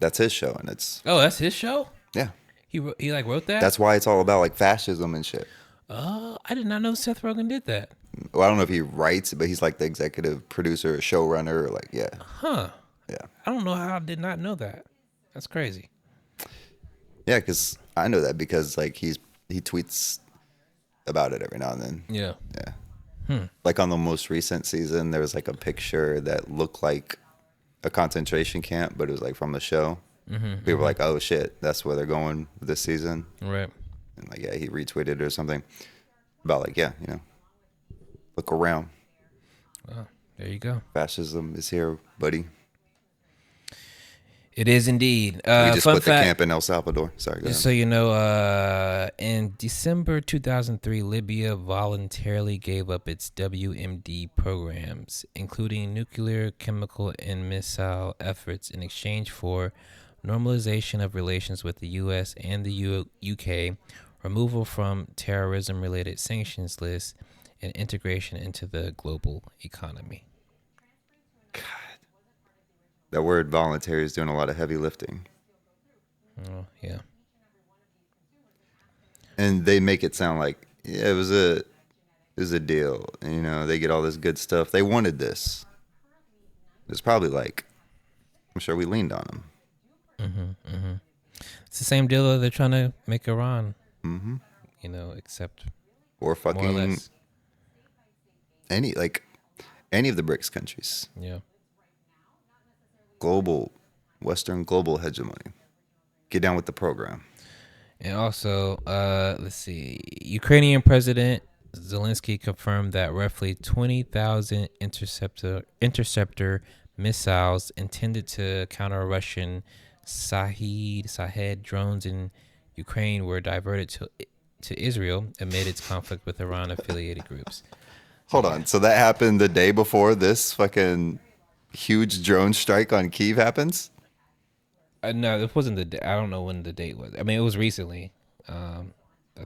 That's his show, and it's that's his show. yeah. He like wrote that. That's why it's all about like fascism and shit. I did not know Seth Rogen did that. Well, I don't know if he writes it, but he's like the executive producer, showrunner. Like, yeah. Huh. Yeah. I don't know how I did not know that. That's crazy. Yeah, because I know that because like he tweets about it every now and then. Yeah. Yeah. Like on the most recent season, there was like a picture that looked like a concentration camp, but it was like from the show. People were like, "Oh shit, that's where they're going this season." Right. And like, yeah, he retweeted it or something about like, yeah, you know, look around. Well, there you go. Fascism is here, buddy. It is indeed. We just fun put fact, the camp in El Salvador. Sorry, go just ahead. so you know, in December 2003, Libya voluntarily gave up its WMD programs, including nuclear, chemical, and missile efforts in exchange for normalization of relations with the U.S. and the UK, removal from terrorism-related sanctions lists, and integration into the global economy. That word voluntary is doing a lot of heavy lifting. Oh, yeah. And they make it sound like yeah, it was a deal. You know, they get all this good stuff. They wanted this. It's probably like, I'm sure we leaned on them. It's the same deal that they're trying to make Iran. You know, except Or more or fucking less. any of the BRICS countries. Yeah. Western global hegemony. Get down with the program. And also, let's see. Ukrainian President Zelensky confirmed that roughly 20,000 interceptor missiles intended to counter Russian Shahed drones in Ukraine were diverted to Israel amid its conflict with Iran-affiliated groups. Hold on. So that happened the day before this fucking huge drone strike on Kyiv happens? No, it wasn't the day. I don't know when the date was. I mean, it was recently. I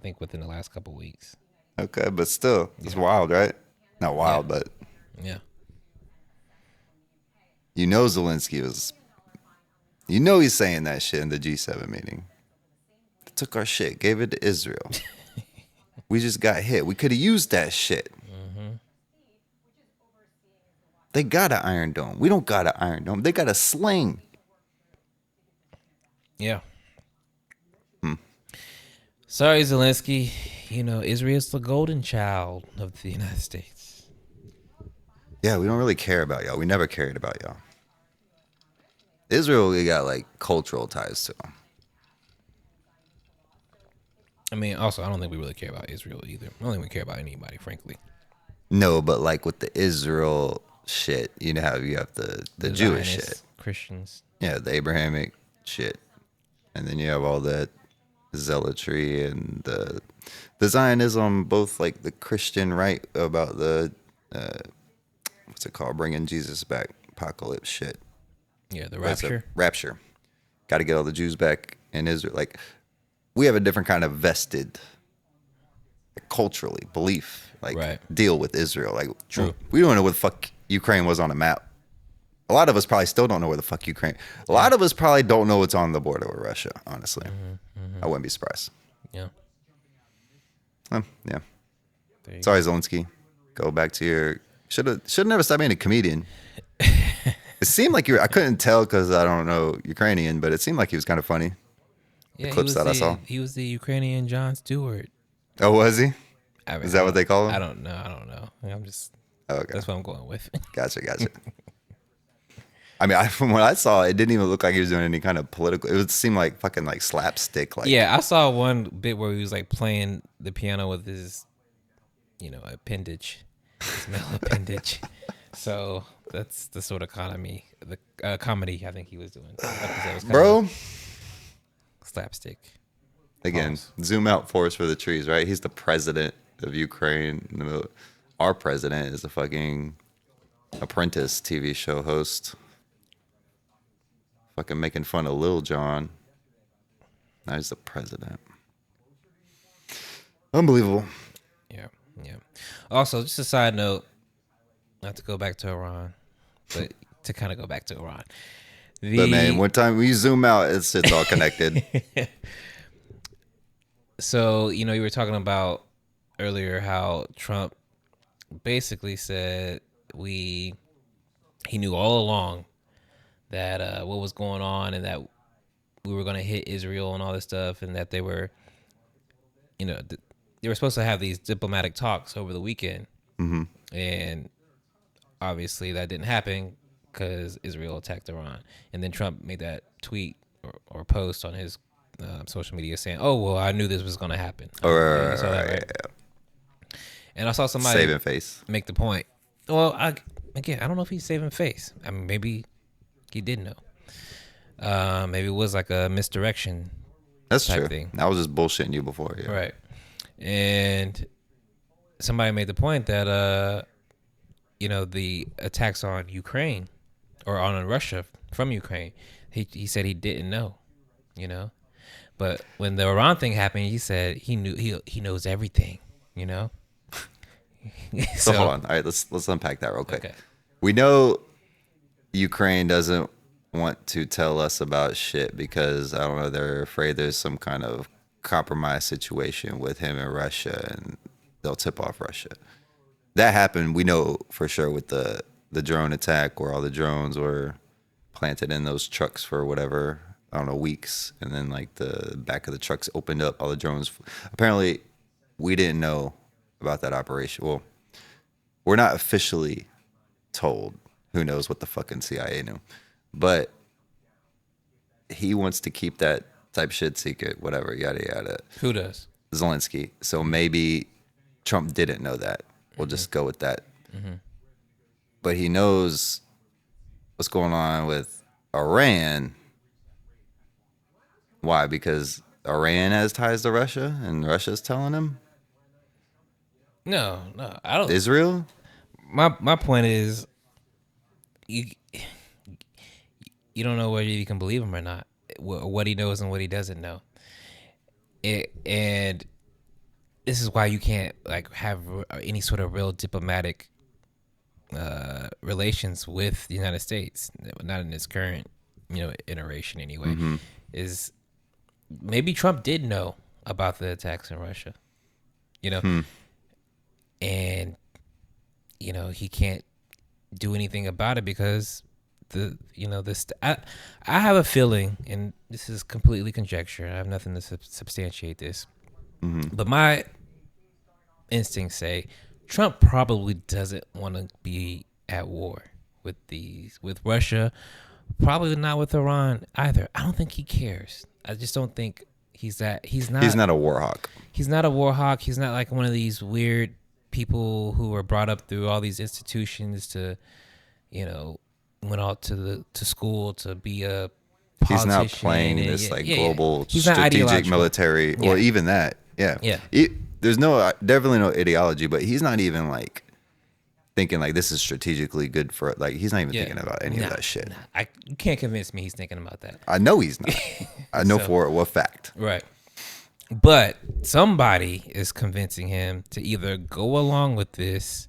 think within the last couple of weeks. Okay, but still, it's wild, right? Not wild, but Yeah. you know Zelensky was... You know he's saying that shit in the G7 meeting. They took our shit, gave it to Israel. We just got hit. We could have used that shit. They got an Iron Dome. We don't got an Iron Dome. They got a sling. Yeah. Sorry, Zelensky. You know, Israel's the golden child of the United States. Yeah, we don't really care about y'all. We never cared about y'all. Israel, we got like cultural ties to them. I mean, also, I don't think we really care about Israel either. I don't think we care about anybody, frankly. No, but like with the Israel shit, you know how you have the Jewish Zionists, shit. Christians. Yeah, the Abrahamic shit. And then you have all that zealotry and the Zionism, both like the Christian right about the, what's it called? Bringing Jesus back, apocalypse shit. Yeah, the What's it? rapture. Rapture. Got to get all the Jews back in Israel. Like, we have a different kind of vested, culturally, belief, like, Right. deal with Israel. Like, True. We don't know where the fuck Ukraine was on a map. A lot of us probably still don't know where the fuck Ukraine. A lot of us probably don't know what's on the border with Russia, honestly. I wouldn't be surprised. Yeah. Yeah. There you Sorry, Zelensky. Go back to your... Should have never stopped being a comedian. It seemed like I couldn't tell because I don't know Ukrainian, but it seemed like he was kind of funny. Yeah, clips that I saw. He was the Ukrainian Jon Stewart. Oh, was he? I mean, Is that what they call him? I don't know. I'm just. Oh, okay. That's what I'm going with. Gotcha. I mean, from what I saw, it didn't even look like he was doing any kind of political. It would seem like fucking like slapstick. Like, yeah, I saw one bit where he was like playing the piano with his, appendage, his male appendage. So that's the sort of comedy I think he was doing. Was bro. Slapstick. Again, zoom out, forest for the trees, right? He's the president of Ukraine. Our president is a fucking Apprentice TV show host. Fucking making fun of Lil Jon. Now he's the president. Unbelievable. Yeah. Also, just a side note, not to go back to Iran, but to kind of go back to Iran. But man, one time we zoom out, it's all connected. So, you were talking about earlier how Trump basically said he knew all along that what was going on and that we were going to hit Israel and all this stuff, and that they were, they were supposed to have these diplomatic talks over the weekend. Mm-hmm. And obviously that didn't happen because Israel attacked Iran. And then Trump made that tweet or post on his social media saying, "Oh, well, I knew this was going to happen." Right? And I saw somebody saving face make the point. Well, I don't know if he's saving face. I mean, maybe he did know. Maybe it was like a misdirection. That's type true. Thing. I was just bullshitting you before. Yeah. Right. And somebody made the point that, the attacks on Ukraine or on Russia from Ukraine, he said he didn't know, But when the Iran thing happened, he said he knew he knows everything, So hold on. All right, let's unpack that real quick. Okay. We know Ukraine doesn't want to tell us about shit because I don't know, they're afraid there's some kind of compromise situation with him and Russia and they'll tip off Russia. That happened, we know for sure, with the drone attack where all the drones were planted in those trucks for whatever, I don't know, weeks, and then like the back of the trucks opened up, all the drones. Apparently we didn't know about that operation. Well, we're not officially told. Who knows what the fucking CIA knew. But he wants to keep that type shit secret, whatever, yada, yada. Who does? Zelensky. So maybe Trump didn't know that. We'll just go with that. Mm-hmm. But he knows what's going on with Iran. Why? Because Iran has ties to Russia and Russia's telling him? No, I don't. Israel? My point is, you don't know whether you can believe him or not. What he knows and what he doesn't know. And this is why you can't like have any sort of real diplomatic relations with the United States, not in its current iteration anyway. Mm-hmm. Is maybe Trump did know about the attacks in Russia, and he can't do anything about it because I have a feeling, and this is completely conjecture, I have nothing to substantiate this, but my instincts say Trump probably doesn't want to be at war with Russia, probably not with Iran either. I don't think he cares. I just don't think he's not a war hawk. He's not a war hawk. He's not like one of these weird people who were brought up through all these institutions to, went out to school to be a politician. He's not playing this global strategic military, or even that. Yeah. There's definitely no ideology, but he's not even like thinking like this is strategically good for, like, he's not even thinking about any of that shit. You can't convince me he's thinking about that. I know he's not. I know for a fact. Right. But somebody is convincing him to either go along with this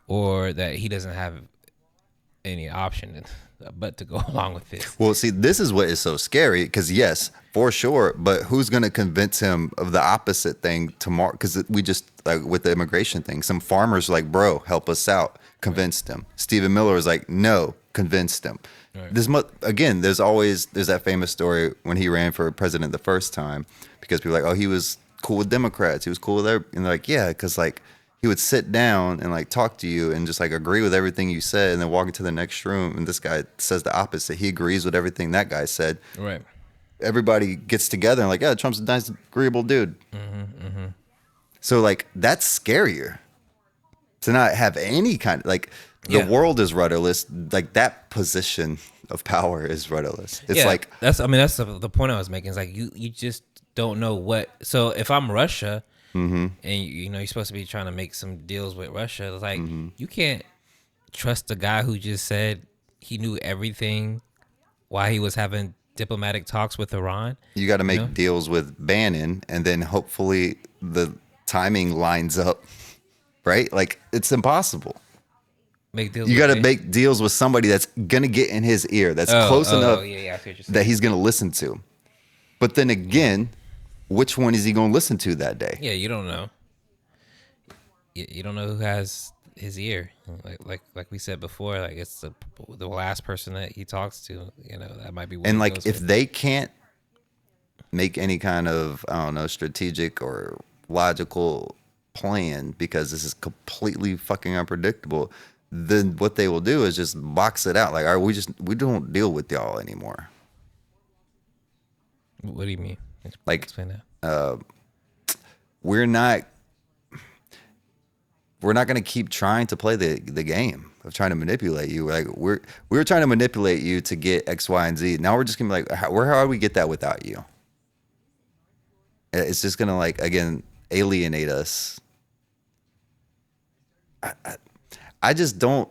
or that he doesn't have any option but to go along with this. Well, see, this is what is so scary because, yes, for sure, but who's going to convince him of the opposite thing tomorrow? Because we just, like with the immigration thing, some farmers like, bro, help us out, convinced him. Stephen Miller was like, no, convinced him. Right. Again, there's that famous story when he ran for president the first time, because people are like, oh, he was cool with Democrats, he was cool with everybody. And they're like, yeah, because like he would sit down and like talk to you and just like agree with everything you said, and then walk into the next room and this guy says the opposite. He agrees with everything that guy said. Right. Everybody gets together and like, yeah, Trump's a nice, agreeable dude. So like that's scarier to not have any kind of like the world is rudderless. Like that position of power is rudderless. It's like that's the point I was making. Is like you just don't know what. So if I'm Russia, and you know you're supposed to be trying to make some deals with Russia, it's like you can't trust the guy who just said he knew everything while he was having diplomatic talks with Iran. You got to make deals with Bannon, and then hopefully the timing lines up, right? Like it's impossible. Make deals. You got to make deals with somebody that's gonna get in his ear, that's close enough that he's gonna listen to. But then again, which one is he gonna listen to that day? Yeah, you don't know. You don't know who has his ear. Like we said before, like it's the last person that he talks to. You know, that might be. And like if they can't make any kind of, I don't know, strategic or logical plan because this is completely fucking unpredictable, then what they will do is just box it out. Like, all right, we don't deal with y'all anymore. What do you mean? Like, explain that. We're not going to keep trying to play the game of trying to manipulate you. Like we were trying to manipulate you to get X, Y, and Z. Now we're just gonna be like, how do we get that without you? It's just gonna like again alienate us. I just don't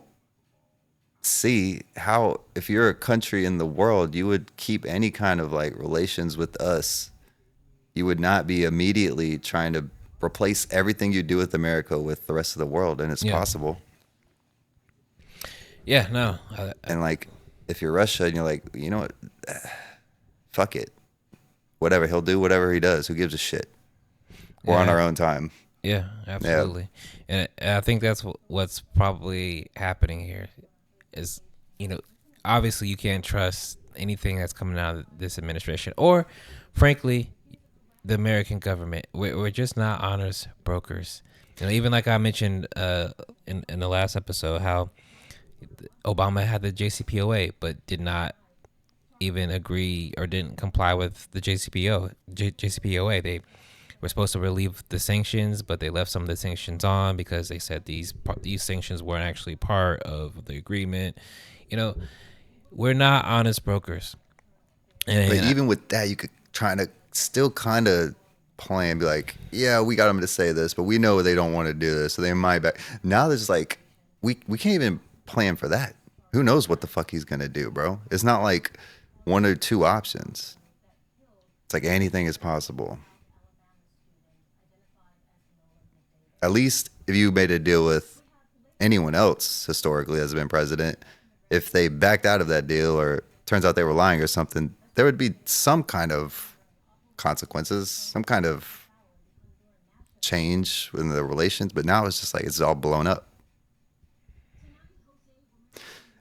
see how, if you're a country in the world, you would keep any kind of like relations with us. You would not be immediately trying to replace everything you do with America with the rest of the world, and it's possible. Yeah, no. And like, if you're Russia and you're like, you know what, fuck it, whatever, he'll do whatever he does. Who gives a shit? We're on our own time. Yeah, absolutely. Yeah. And I think that's what's probably happening here is, you know, obviously you can't trust anything that's coming out of this administration or, frankly, the American government. We're just not honest brokers. You know, even like I mentioned in the last episode, how Obama had the JCPOA but did not even agree or didn't comply with the JCPOA. They were supposed to relieve the sanctions, but they left some of the sanctions on because they said these sanctions weren't actually part of the agreement. You know, we're not honest brokers. And but even with that, you could try to still kind of play and be like, yeah, we got them to say this, but we know they don't want to do this, so they might back. Now there's like, we can't even plan for that. Who knows what the fuck he's gonna do, bro? It's not like one or two options. It's like anything is possible. At least if you made a deal with anyone else historically that's been president, if they backed out of that deal or turns out they were lying or something, there would be some kind of consequences, some kind of change in the relations. But now it's just like it's all blown up.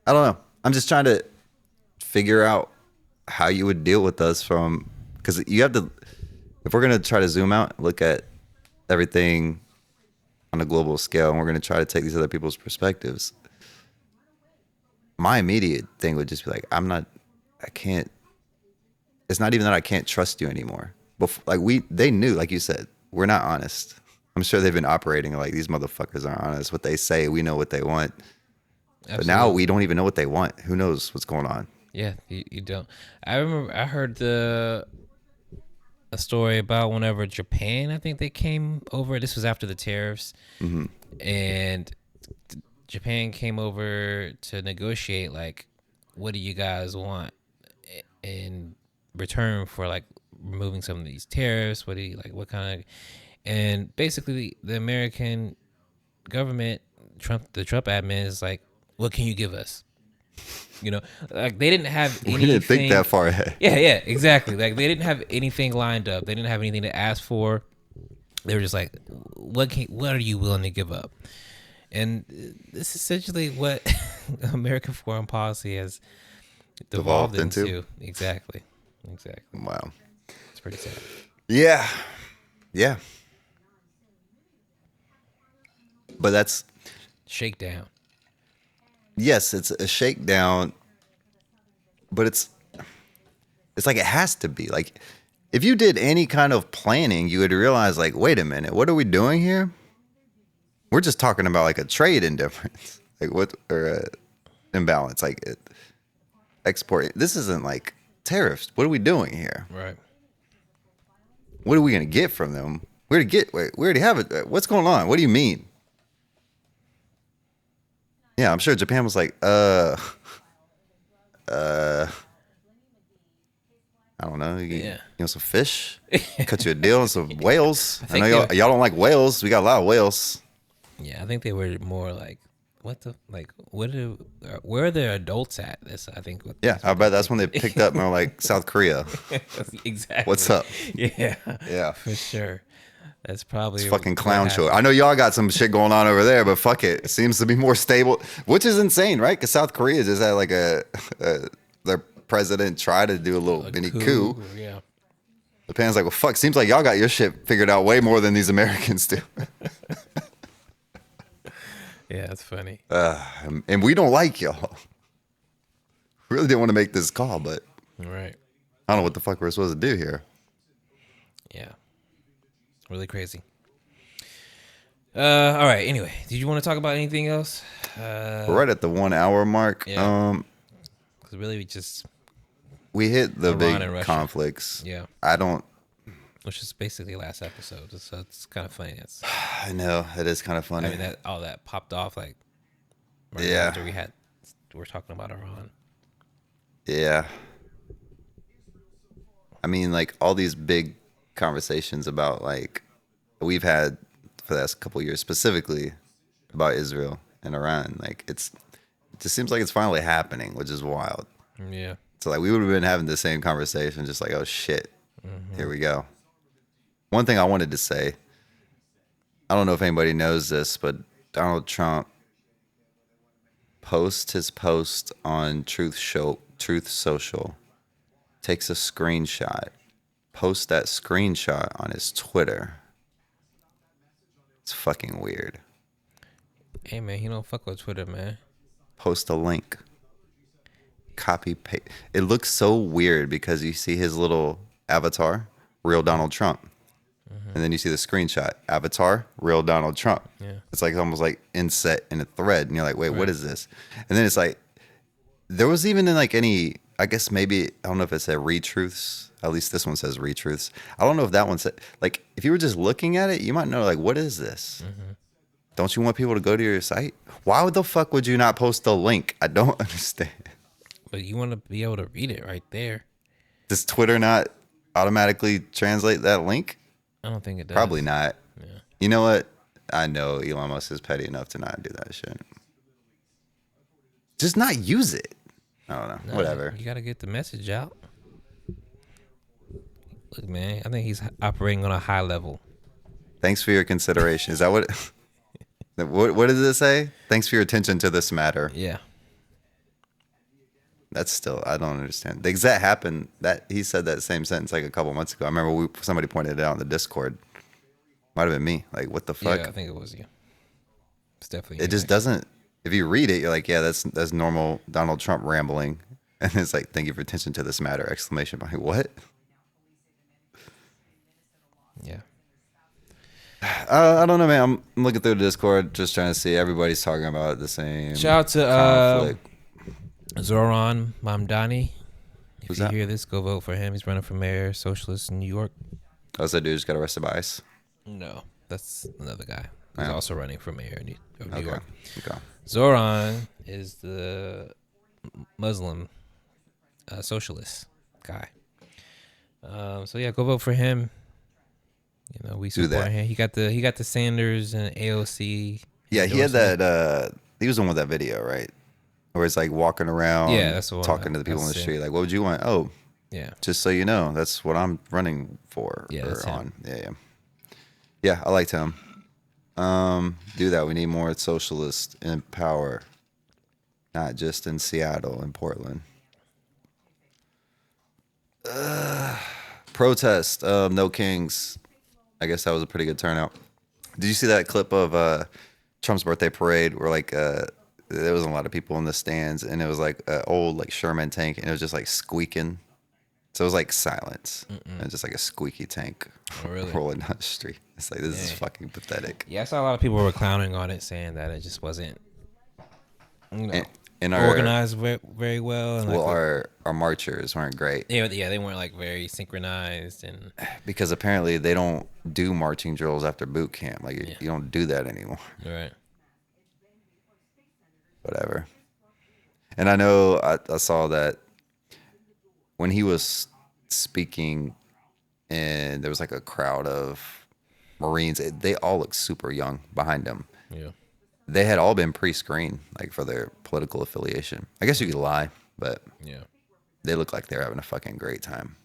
I don't know. I'm just trying to figure out how you would deal with us from, because you have to, if we're going to try to zoom out, look at everything on a global scale, and we're going to try to take these other people's perspectives, my immediate thing would just be like, I can't, it's not even that I can't trust you anymore. Like they knew, like you said, we're not honest. I'm sure they've been operating like these motherfuckers aren't honest. What they say, we know what they want. Absolutely. But now we don't even know what they want. Who knows what's going on? Yeah, you don't. I remember I heard a story about whenever Japan, I think they came over. This was after the tariffs, and Japan came over to negotiate. Like, what do you guys want in return for like removing some of these tariffs? What do you like? What kind of? And basically, the American government, the Trump admin, is like, what can you give us? You know, like they didn't have anything. We didn't think that far ahead. Yeah, exactly. Like they didn't have anything lined up. They didn't have anything to ask for. They were just like, what are you willing to give up? And this is essentially what American foreign policy has Devolved devolved into? into. Exactly. Wow. It's pretty sad. Yeah. Yeah. But that's, Shakedown. yes, it's a shakedown, but it's like it has to be. Like, if you did any kind of planning, you would realize, like, wait a minute, what are we doing here? We're just talking about like a trade indifference, like what, or imbalance, like export. This isn't like tariffs. What are we doing here? Right. What are we gonna get from them? Where to get? Wait, we already have it. What's going on? What do you mean? Yeah, I'm sure Japan was like, I don't know. You know, some fish. Cut you a deal and some whales. I know y'all don't like whales. We got a lot of whales. Yeah, I think they were more like, where are the adults at? This, I think. Yeah, I bet that's when they picked up more like South Korea. Exactly. What's up? Yeah. Yeah. For sure. That's probably It's fucking what clown show. happened. I know y'all got some shit going on over there, but fuck it. It seems to be more stable, which is insane, right? Because South Korea just had like their president try to do a little mini coup. Yeah. Japan's like, well, fuck, seems like y'all got your shit figured out way more than these Americans do. Yeah, that's funny. And we don't like y'all. Really didn't want to make this call, but Right. I don't know what the fuck we're supposed to do here. Yeah. Really crazy. All right. Anyway, did you want to talk about anything else? We're right at the 1 hour mark. Yeah. Because really, We hit the Iran big and Russia. conflicts. Yeah. Which is basically last episode. So it's kind of funny. I know it is kind of funny. I mean, all that popped off like right Yeah. after we're talking about Iran. Yeah. I mean, like all these big conversations about like we've had for the last couple of years, specifically about Israel and Iran. Like it just seems like it's finally happening, which is wild. Yeah. So like we would have been having the same conversation, just like, oh shit, here we go. One thing I wanted to say, I don't know if anybody knows this, but Donald Trump posts his post on Truth Social, takes a screenshot, posts that screenshot on his Twitter. It's fucking weird. Hey man, he don't fuck with Twitter, man. Post a link. Copy paste. It looks so weird because you see his little avatar, real Donald Trump. And then you see the screenshot, avatar, real Donald Trump. Yeah. It's like almost like inset in a thread. And you're like, wait, what is this? And then it's like, there was even in like any, I guess maybe, I don't know if it said retruths. At least this one says retruths. I don't know if that one said, like, if you were just looking at it, you might know, like, what is this? Don't you want people to go to your site? Why the fuck would you not post the link? I don't understand. But you want to be able to read it right there. Does Twitter not automatically translate that link? I don't think it does. Probably not. Yeah. You know what? I know Elon Musk is petty enough to not do that shit. Just not use it. I don't know. No, Whatever. You got to get the message out. Look, man, I think he's operating on a high level. Thanks for your consideration. Is that what? What does it say? Thanks for your attention to this matter. Yeah. That's still, I don't understand. The exact happened that he said that same sentence like a couple months ago. I remember somebody pointed it out in the Discord. Might have been me. Like, what the fuck? Yeah, I think it was you. It's definitely. It just doesn't. If you read it, you're like, yeah, that's normal Donald Trump rambling, and it's like, thank you for attention to this matter! Exclamation point. What? Yeah. I don't know, man. I'm looking through the Discord, just trying to see. Everybody's talking about the same. Shout out to conflict. Zoran Mamani. If Who's you that? hear this, go vote for him. He's running for mayor, socialist in New York. Oh, so that dude just got arrested by ICE. No, that's another guy. He's Oh. also running for mayor of New York. Okay. Zoran is the Muslim socialist guy. So yeah, go vote for him. You know, we Do support that. him. He got the Sanders and AOC. Yeah, he had endorsement. that. He was the one with that video, right? Where it's like walking around, Yeah, that's the one talking to the people I've on the seen. street. Like, what would you want? Oh, Yeah. just so you know, that's what I'm running for. Yeah, or that's him. on. Yeah. I liked him. do that. We need more socialists in power, not just in Seattle and Portland. Protest, no kings. I guess that was a pretty good turnout. Did you see that clip of Trump's birthday parade where like there wasn't a lot of people in the stands and it was like an old like Sherman tank and it was just like squeaking. So it was like silence and just like a squeaky tank rolling down the street. It's like, this is fucking pathetic. Yeah, I saw a lot of people were clowning on it, saying that it just wasn't, And organized very well. And well, our marchers weren't great. they weren't like very synchronized, and because apparently they don't do marching drills after boot camp. Like you don't do that anymore. Right. Whatever. And I know I saw that when he was speaking, and there was like a crowd of Marines. They all look super young behind him. Yeah. They had all been pre-screened, like for their political affiliation. I guess you could lie, but Yeah. they look like they're having a fucking great time.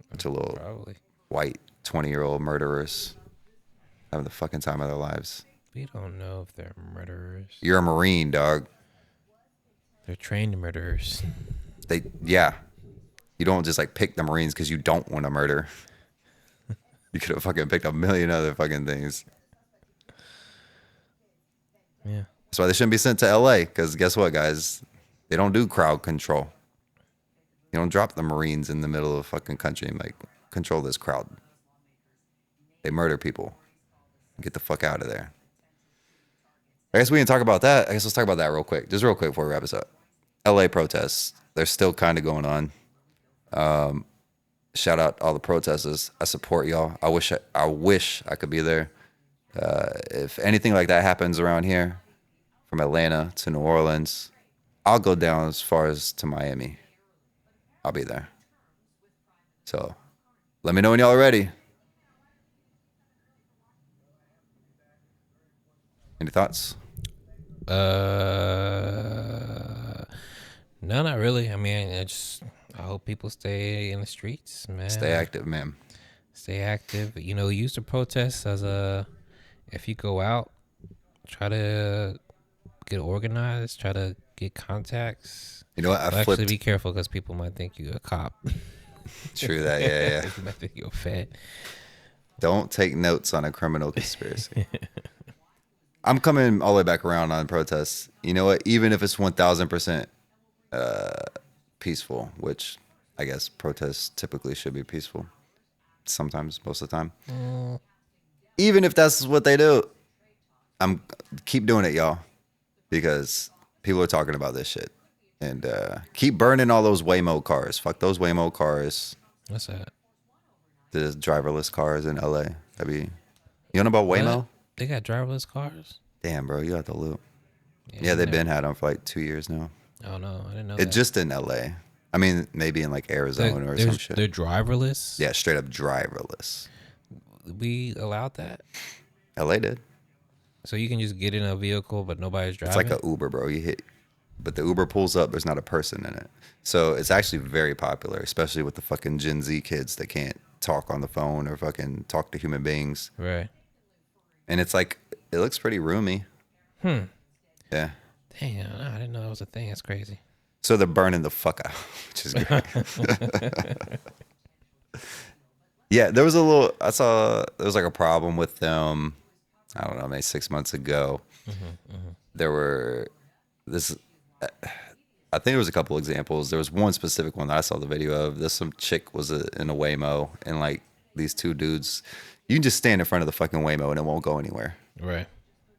Bunch of little Probably. white 20-year-old murderers having the fucking time of their lives. We don't know if they're murderers. You're a Marine, dog. They're trained murderers. You don't just like pick the Marines because you don't want to murder. You could have fucking picked a million other fucking things. Yeah. That's why they shouldn't be sent to LA, because guess what, guys? They don't do crowd control. You don't drop the Marines in the middle of a fucking country and like control this crowd. They murder people. Get the fuck out of there. I guess we didn't talk about that. I guess let's talk about that real quick. Just real quick before we wrap this up. LA protests. They're still kind of going on. Shout out all the protesters. I support y'all. I wish I could be there. If anything like that happens around here, from Atlanta to New Orleans, I'll go down as far as to Miami. I'll be there. So let me know when y'all are ready. Any thoughts? No, not really. I mean, I hope people stay in the streets, man. Stay active, man. Stay active. You know, use the protests as if you go out, try to get organized, try to get contacts. You know what? Actually, be careful because people might think you're a cop. True that, yeah. They might think you're a fed. Don't take notes on a criminal conspiracy. I'm coming all the way back around on protests. You know what? Even if it's 1,000% peaceful, which I guess protests typically should be peaceful. Sometimes, most of the time. Even if that's what they do, keep doing it, y'all, because people are talking about this shit. And keep burning all those Waymo cars. Fuck those Waymo cars. What's that? The driverless cars in LA. You know about Waymo? What? They got driverless cars? Damn, bro, you got the loop. Yeah, they've been had them for like 2 years now. Oh, no, I didn't know It that. just in LA. I mean, maybe in like Arizona or some shit. They're driverless? Yeah, straight up driverless. We allowed that? LA did. So you can just get in a vehicle, but nobody's driving? It's like a Uber, bro. But the Uber pulls up, there's not a person in it. So it's actually very popular, especially with the fucking Gen Z kids that can't talk on the phone or fucking talk to human beings. Right. And it's like, it looks pretty roomy. Yeah. Dang, I didn't know that was a thing. That's crazy. So they're burning the fuck out, which is great. Yeah, there was I saw there was like a problem with them, I don't know, maybe 6 months ago. There were I think there was a couple examples. There was one specific one that I saw the video of. Some chick was in a Waymo, and like these two dudes, you can just stand in front of the fucking Waymo and it won't go anywhere. Right.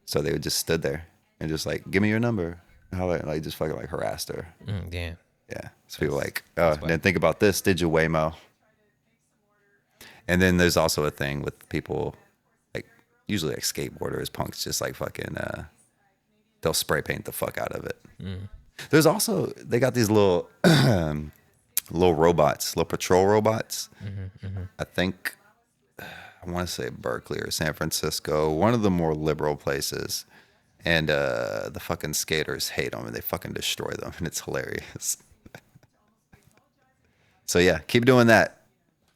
So they would just stood there and just like, give me your number. How like just fucking like harassed her. Damn. Yeah. So people like, then think about this, did you Waymo? And then there's also a thing with people like usually like skateboarders, punks, just like fucking they'll spray paint the fuck out of it. There's also they got these little little robots, little patrol robots. I think I want to say Berkeley or San Francisco, one of the more liberal places. And the fucking skaters hate them and they fucking destroy them, and it's hilarious. So yeah, keep doing that.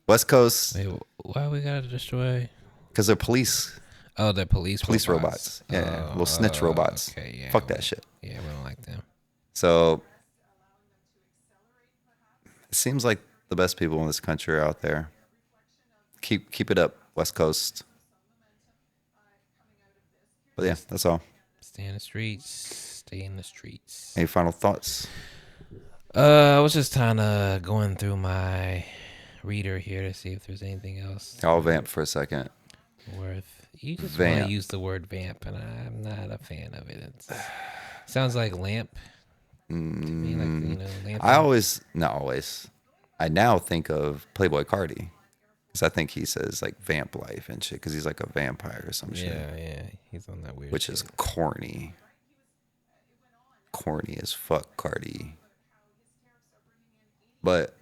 West Coast. Wait, why we gotta destroy? Because they're police. Oh, the police robots. Yeah, little snitch robots. Okay, yeah. Fuck that shit. Yeah, we don't like them. So it seems like the best people in this country are out there. Keep it up, West Coast. But yeah, that's all. Stay in the streets. Stay in the streets. Any final thoughts? I was just kind of going through my reader here to see if there's anything else I'll vamp for a second. worth. You just Vamp. want to use the word vamp, and I'm not a fan of it. It sounds like lamp. To me, like, lamp. Not always. I now think of Playboy Cardi. Because I think he says like vamp life and shit. Because he's like a vampire or some shit. Yeah, he's on that weird. Which is corny. Corny as fuck, Cardi. But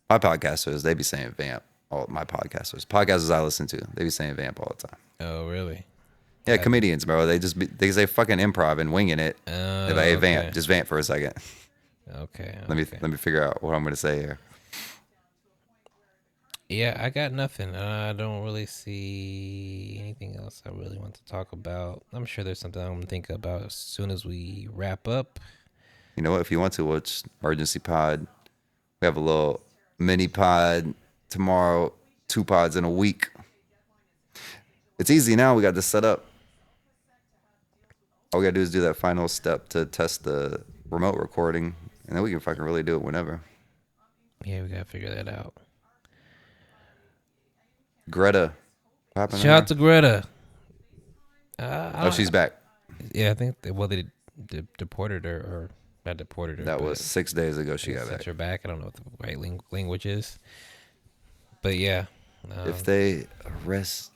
my podcasters, they be saying vamp. All my podcasters I listen to, they be saying vamp all the time. Oh, really? Yeah, comedians, bro. They say fucking improv and winging it. They're like, hey, vamp, just vamp for a second. Okay. Let me figure out what I'm gonna say here. Yeah, I got nothing. I don't really see anything else I really want to talk about. I'm sure there's something I'm gonna think about as soon as we wrap up. You know what? If you want to watch Emergency Pod, we have a little mini pod tomorrow, 2 pods in a week. It's easy now. We got this set up. All we gotta do is do that final step to test the remote recording, and then we can fucking really do it whenever. Yeah, we gotta figure that out. Greta. What happened to Shout her? out to Greta. Oh, she's back. Yeah, I think they deported her, or not deported her. That but was 6 days ago she got sent back. her back. I don't know what the right language is. But yeah. If they arrest...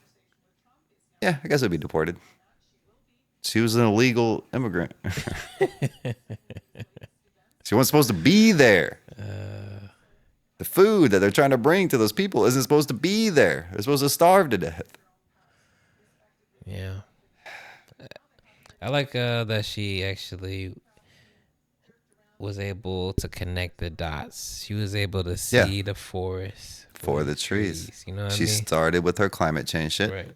Yeah, I guess it'd be deported. She was an illegal immigrant. She wasn't supposed to be there. The food that they're trying to bring to those people isn't supposed to be there. They're supposed to starve to death. Yeah. I like that she actually was able to connect the dots. She was able to see the forest For the trees. You know what She I mean? started with her climate change shit. Right.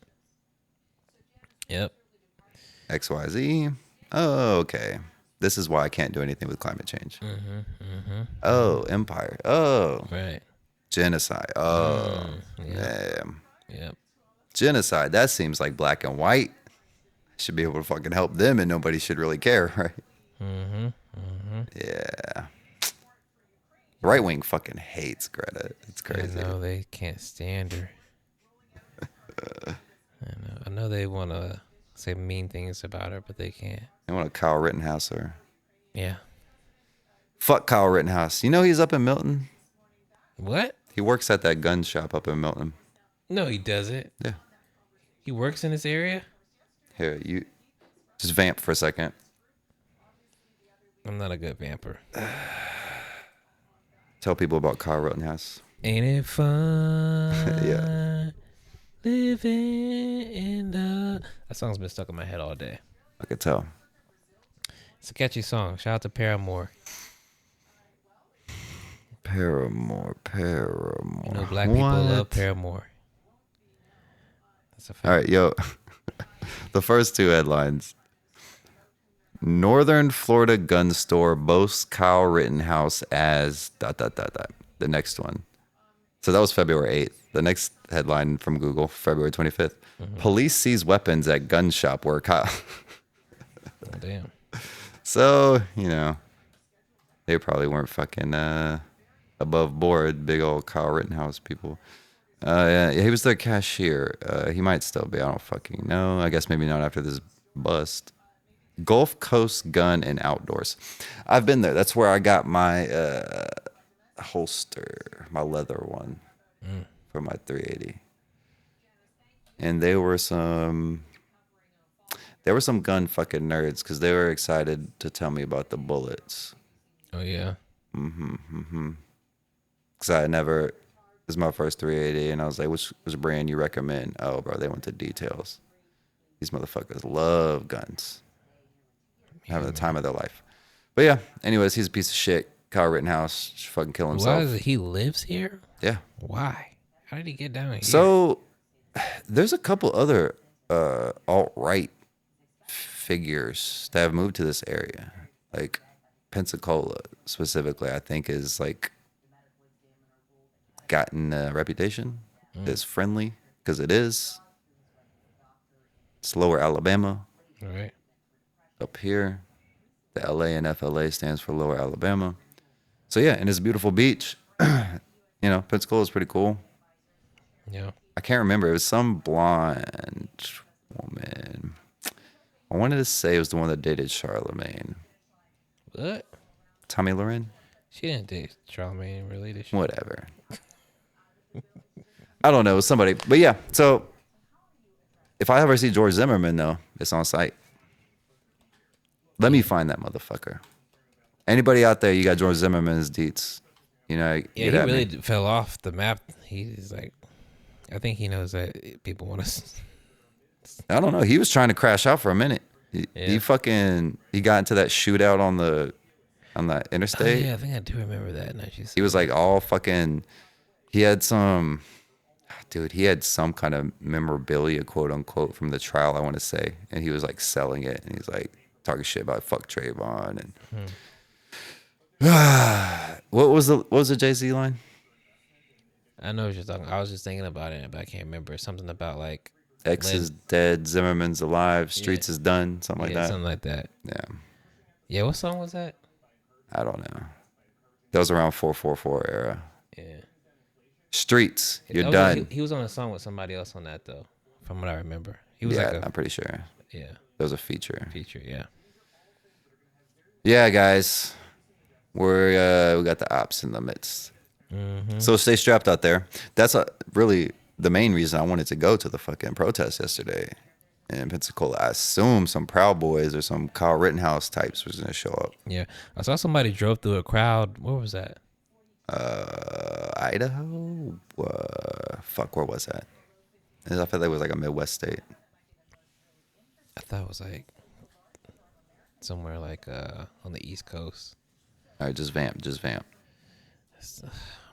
Yep. XYZ. Oh, okay. This is why I can't do anything with climate change. Oh, empire. Oh, Right. genocide. Oh, Yeah. damn. Yep. Genocide. That seems like black and white. Should be able to fucking help them and nobody should really care, right? Yeah. Right wing fucking hates Greta. It's crazy. I know they can't stand her. I know they want to say mean things about her, but they can't. They want to Kyle Rittenhouse her. Yeah. Fuck Kyle Rittenhouse. You know he's up in Milton? What? He works at that gun shop up in Milton. No, he doesn't. Yeah. He works in this area? Here, you just vamp for a second. I'm not a good vamper. Tell people about Kyle Rittenhouse. Ain't it fun? Yeah. Living in the... That song's been stuck in my head all day. I could tell. It's a catchy song. Shout out to Paramore. Paramore. You know, black people love Paramore. That's a fact. All right, yo. The first 2 headlines. Northern Florida gun store boasts Kyle Rittenhouse as ... The next one. So that was February 8th. The next headline from Google, February 25th. Police seize weapons at gun shop where Kyle... Oh, damn. So, you know, they probably weren't fucking above board, big old Kyle Rittenhouse people. Yeah, he was their cashier. He might still be. I don't fucking know. I guess maybe not after this bust. Gulf Coast Gun and Outdoors. I've been there. That's where I got my holster, my leather one for my 380. And they were some gun fucking nerds because they were excited to tell me about the bullets. Oh, yeah. Because I never, this is my first 380, and I was like, which brand you recommend? Oh, bro, they went to details. These motherfuckers love guns. Having the time of their life. But yeah, anyways, he's a piece of shit. Kyle Rittenhouse should fucking kill himself. Why is it he lives here? Yeah. Why? How did he get down here? So there's a couple other alt-right figures that have moved to this area. Like Pensacola specifically, I think is like gotten a reputation as friendly because it is. It's lower Alabama. All right. Up here, the LA and FLA stands for Lower Alabama. So yeah, and it's a beautiful beach. Pensacola is pretty cool. Yeah. I can't remember. It was some blonde woman. I wanted to say it was the one that dated Charlemagne. What? Tommy Loren? She didn't date Charlemagne, really, did she? Whatever. I don't know. It was somebody. But yeah, so if I ever see George Zimmerman, though, it's on site. Let me find that motherfucker. Anybody out there, you got George Zimmerman's deets. Yeah, he really fell off the map. He's like, I think he knows that people want to. I don't know. He was trying to crash out for a minute. He got into that shootout on that interstate. Oh, yeah, I think I do remember that. He was like all fucking. He had some kind of memorabilia, quote unquote, from the trial, I want to say, and he was like selling it, and he's like talking shit about fuck Trayvon and. What was the Jay-Z line? I know what you're talking. I was just thinking about it, but I can't remember. Something about like X is dead, Zimmerman's alive, Streets is done, something like that. Something like that. Yeah. Yeah, what song was that? I don't know. That was around 444 era. Yeah. Streets, you're done. He was on a song with somebody else on that though, from what I remember. He was I'm pretty sure. Yeah. That was a feature. Yeah. Yeah, guys. We got the ops in the midst. Mm-hmm. So stay strapped out there. That's really the main reason I wanted to go to the fucking protest yesterday in Pensacola. I assume some Proud Boys or some Kyle Rittenhouse types was going to show up. Yeah. I saw somebody drove through a crowd. Where was that? Idaho? Where was that? I felt like it was like a Midwest state. I thought it was like somewhere like on the East Coast. All right, just vamp.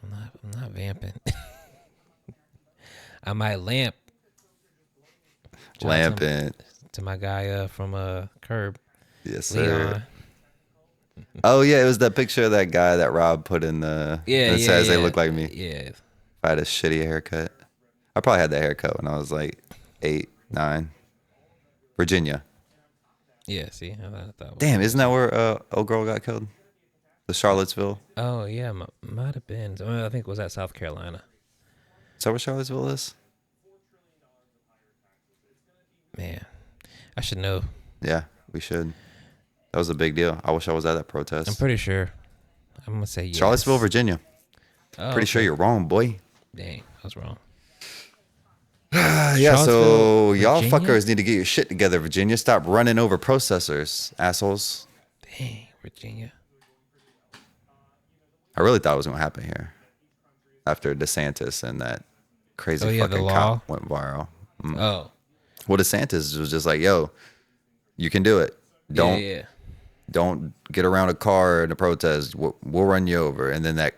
I'm not vamping. I might lamp. Lamping. To my guy from Curb. Yes, sir. Leon. Oh, yeah, it was that picture of that guy that Rob put in the... It says they look like me. Yeah. If I had a shitty haircut. I probably had that haircut when I was like 8, 9. Virginia. Yeah, see? I thought Damn, isn't that where old girl got killed? The Charlottesville? Oh, yeah, might have been. I think it was at South Carolina. Is that where Charlottesville is? Man, I should know. Yeah, we should. That was a big deal. I wish I was at that protest. I'm pretty sure. I'm going to say yes. Charlottesville, Virginia. Oh, pretty sure you're wrong, boy. Dang, I was wrong. Yeah, so y'all Virginia? fuckers need to get your shit together, Virginia. Stop running over processors, assholes. Dang, Virginia. I really thought it was going to happen here after DeSantis and that crazy fucking cop went viral. Oh. Well, DeSantis was just like, yo, you can do it. Don't get around a car in a protest. We'll run you over. And then that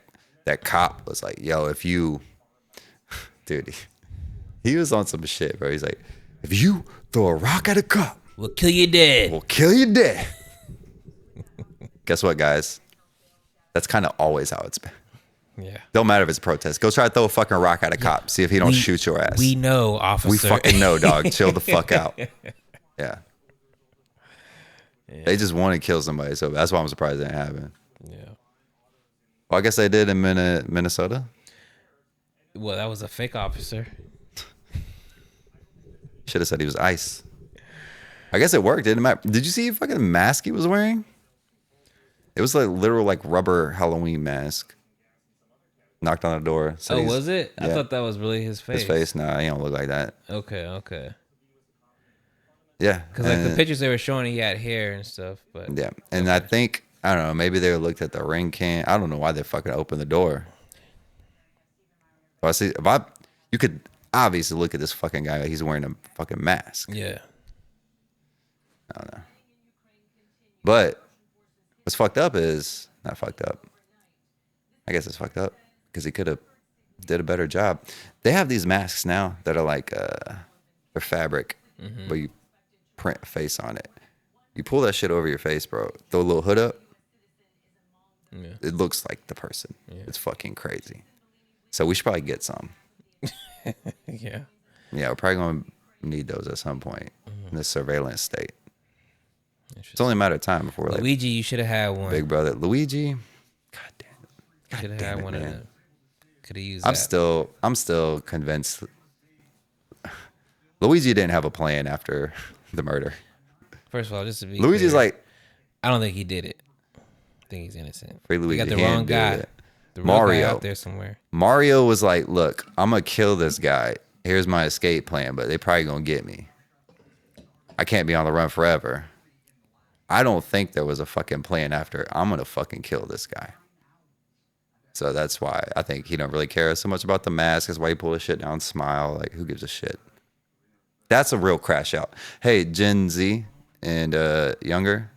cop was like, yo, if you... Dude, he was on some shit, bro. He's like, if you throw a rock at a cop... We'll kill you dead. We'll kill you dead. Guess what, guys? That's kind of always how it's been. Yeah. Don't matter if it's a protest. Go try to throw a fucking rock at a cop. See if he don't shoot your ass. We know, officer. We fucking know, dog. Chill the fuck out. Yeah. They just want to kill somebody, so that's why I'm surprised it didn't happen. Yeah. Well, I guess they did in Minnesota. Well, that was a fake officer. Should have said he was ICE. I guess it worked. Didn't matter. Did you see the fucking mask he was wearing? It was like literal like rubber Halloween mask. Knocked on the door. Oh, was it? Yeah. I thought that was really his face. His face? Nah, he don't look like that. Okay. Yeah. Because like the pictures they were showing, he had hair and stuff. But yeah, and I think, I don't know, maybe they looked at the ring can. I don't know why they fucking opened the door. You could obviously look at this fucking guy. He's wearing a fucking mask. Yeah. I don't know. But what's fucked up is, not fucked up. I guess it's fucked up because he could have did a better job. They have these masks now that are like they're fabric, but you print a face on it. You pull that shit over your face, bro. Throw a little hood up. Yeah. It looks like the person. Yeah. It's fucking crazy. So we should probably get some. Yeah. Yeah, we're probably going to need those at some point in this surveillance state. It's only a matter of time before like Luigi, you should have had one. Big brother. Luigi, God damn it. Should have had one of them. Could have used I'm that. I'm still convinced Luigi didn't have a plan after the murder. First of all, just to be Luigi's clear, like, I don't think he did it. I think he's innocent. Free Luigi. You got the wrong guy. The real Mario guy out there somewhere. Mario was like, look, I'm going to kill this guy. Here's my escape plan, but they probably going to get me. I can't be on the run forever. I don't think there was a fucking plan after. I'm going to fucking kill this guy. So that's why I think he don't really care so much about the mask. That's why he pull his shit down and smile. Like, who gives a shit? That's a real crash out. Hey, Gen Z and younger,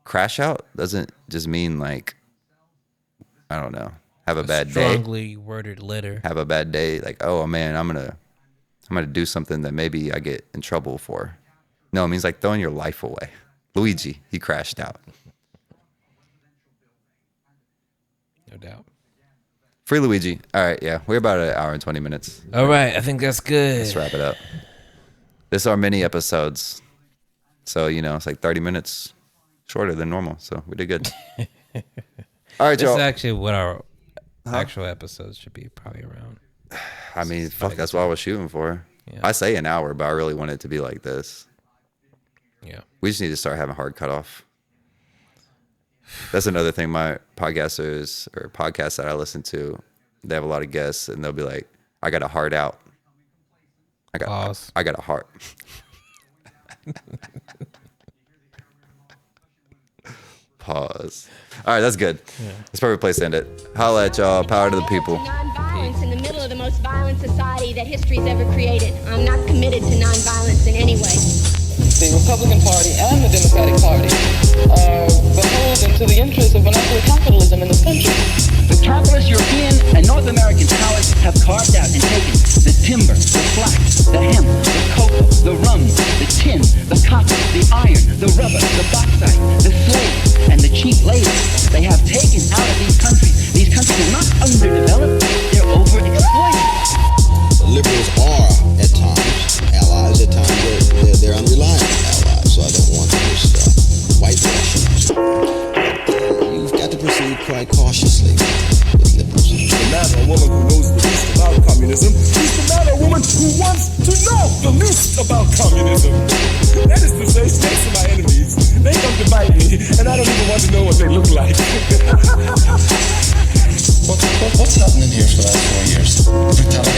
crash out doesn't just mean like, I don't know, have a bad day. Strongly worded letter. Have a bad day. Like, oh man, I'm gonna do something that maybe I get in trouble for. No, it means like throwing your life away. Luigi, he crashed out. No doubt. Free Luigi. All right, yeah. We're about an hour and 20 minutes. All right, I think that's good. Let's wrap it up. This is our mini episodes. So, it's like 30 minutes shorter than normal. So we did good. All right, This y'all. is actually what our actual episodes should be, probably around. I mean, fuck, that's what I was shooting for. Yeah. I say an hour, but I really want it to be like this. Yeah. We just need to start having hard cutoff. That's another thing. My podcasters or podcasts that I listen to, they have a lot of guests, and they'll be like, "I got a heart out. I got a heart." Pause. All right, that's good. Yeah. That's a perfect place to end it. Holla at y'all. Power to the people. Nonviolence in the middle of the most violent society that history's ever created. I'm not committed to nonviolence in any way. The Republican Party and the Democratic Party are beholden to the interests of monopoly capitalism in this country. The capitalist European and North American powers have carved out and taken the timber, the flax, the hemp, the cocoa, the rum, the tin, the cotton, the iron, the rubber, the bauxite, the slaves, and the cheap labor. They have taken out of these countries. These countries are not underdeveloped, they're overexploited. Liberals are, at times, allies. At times, they're unreliable allies. So I don't want to just whitewash them. You've got to proceed quite cautiously with liberals. The man or woman who knows the least about communism is the man or woman who wants to know the least about communism. That is to say, snakes are my enemies. They come to bite me, and I don't even want to know what they look like. What's happening here for the last 4 years? Brutality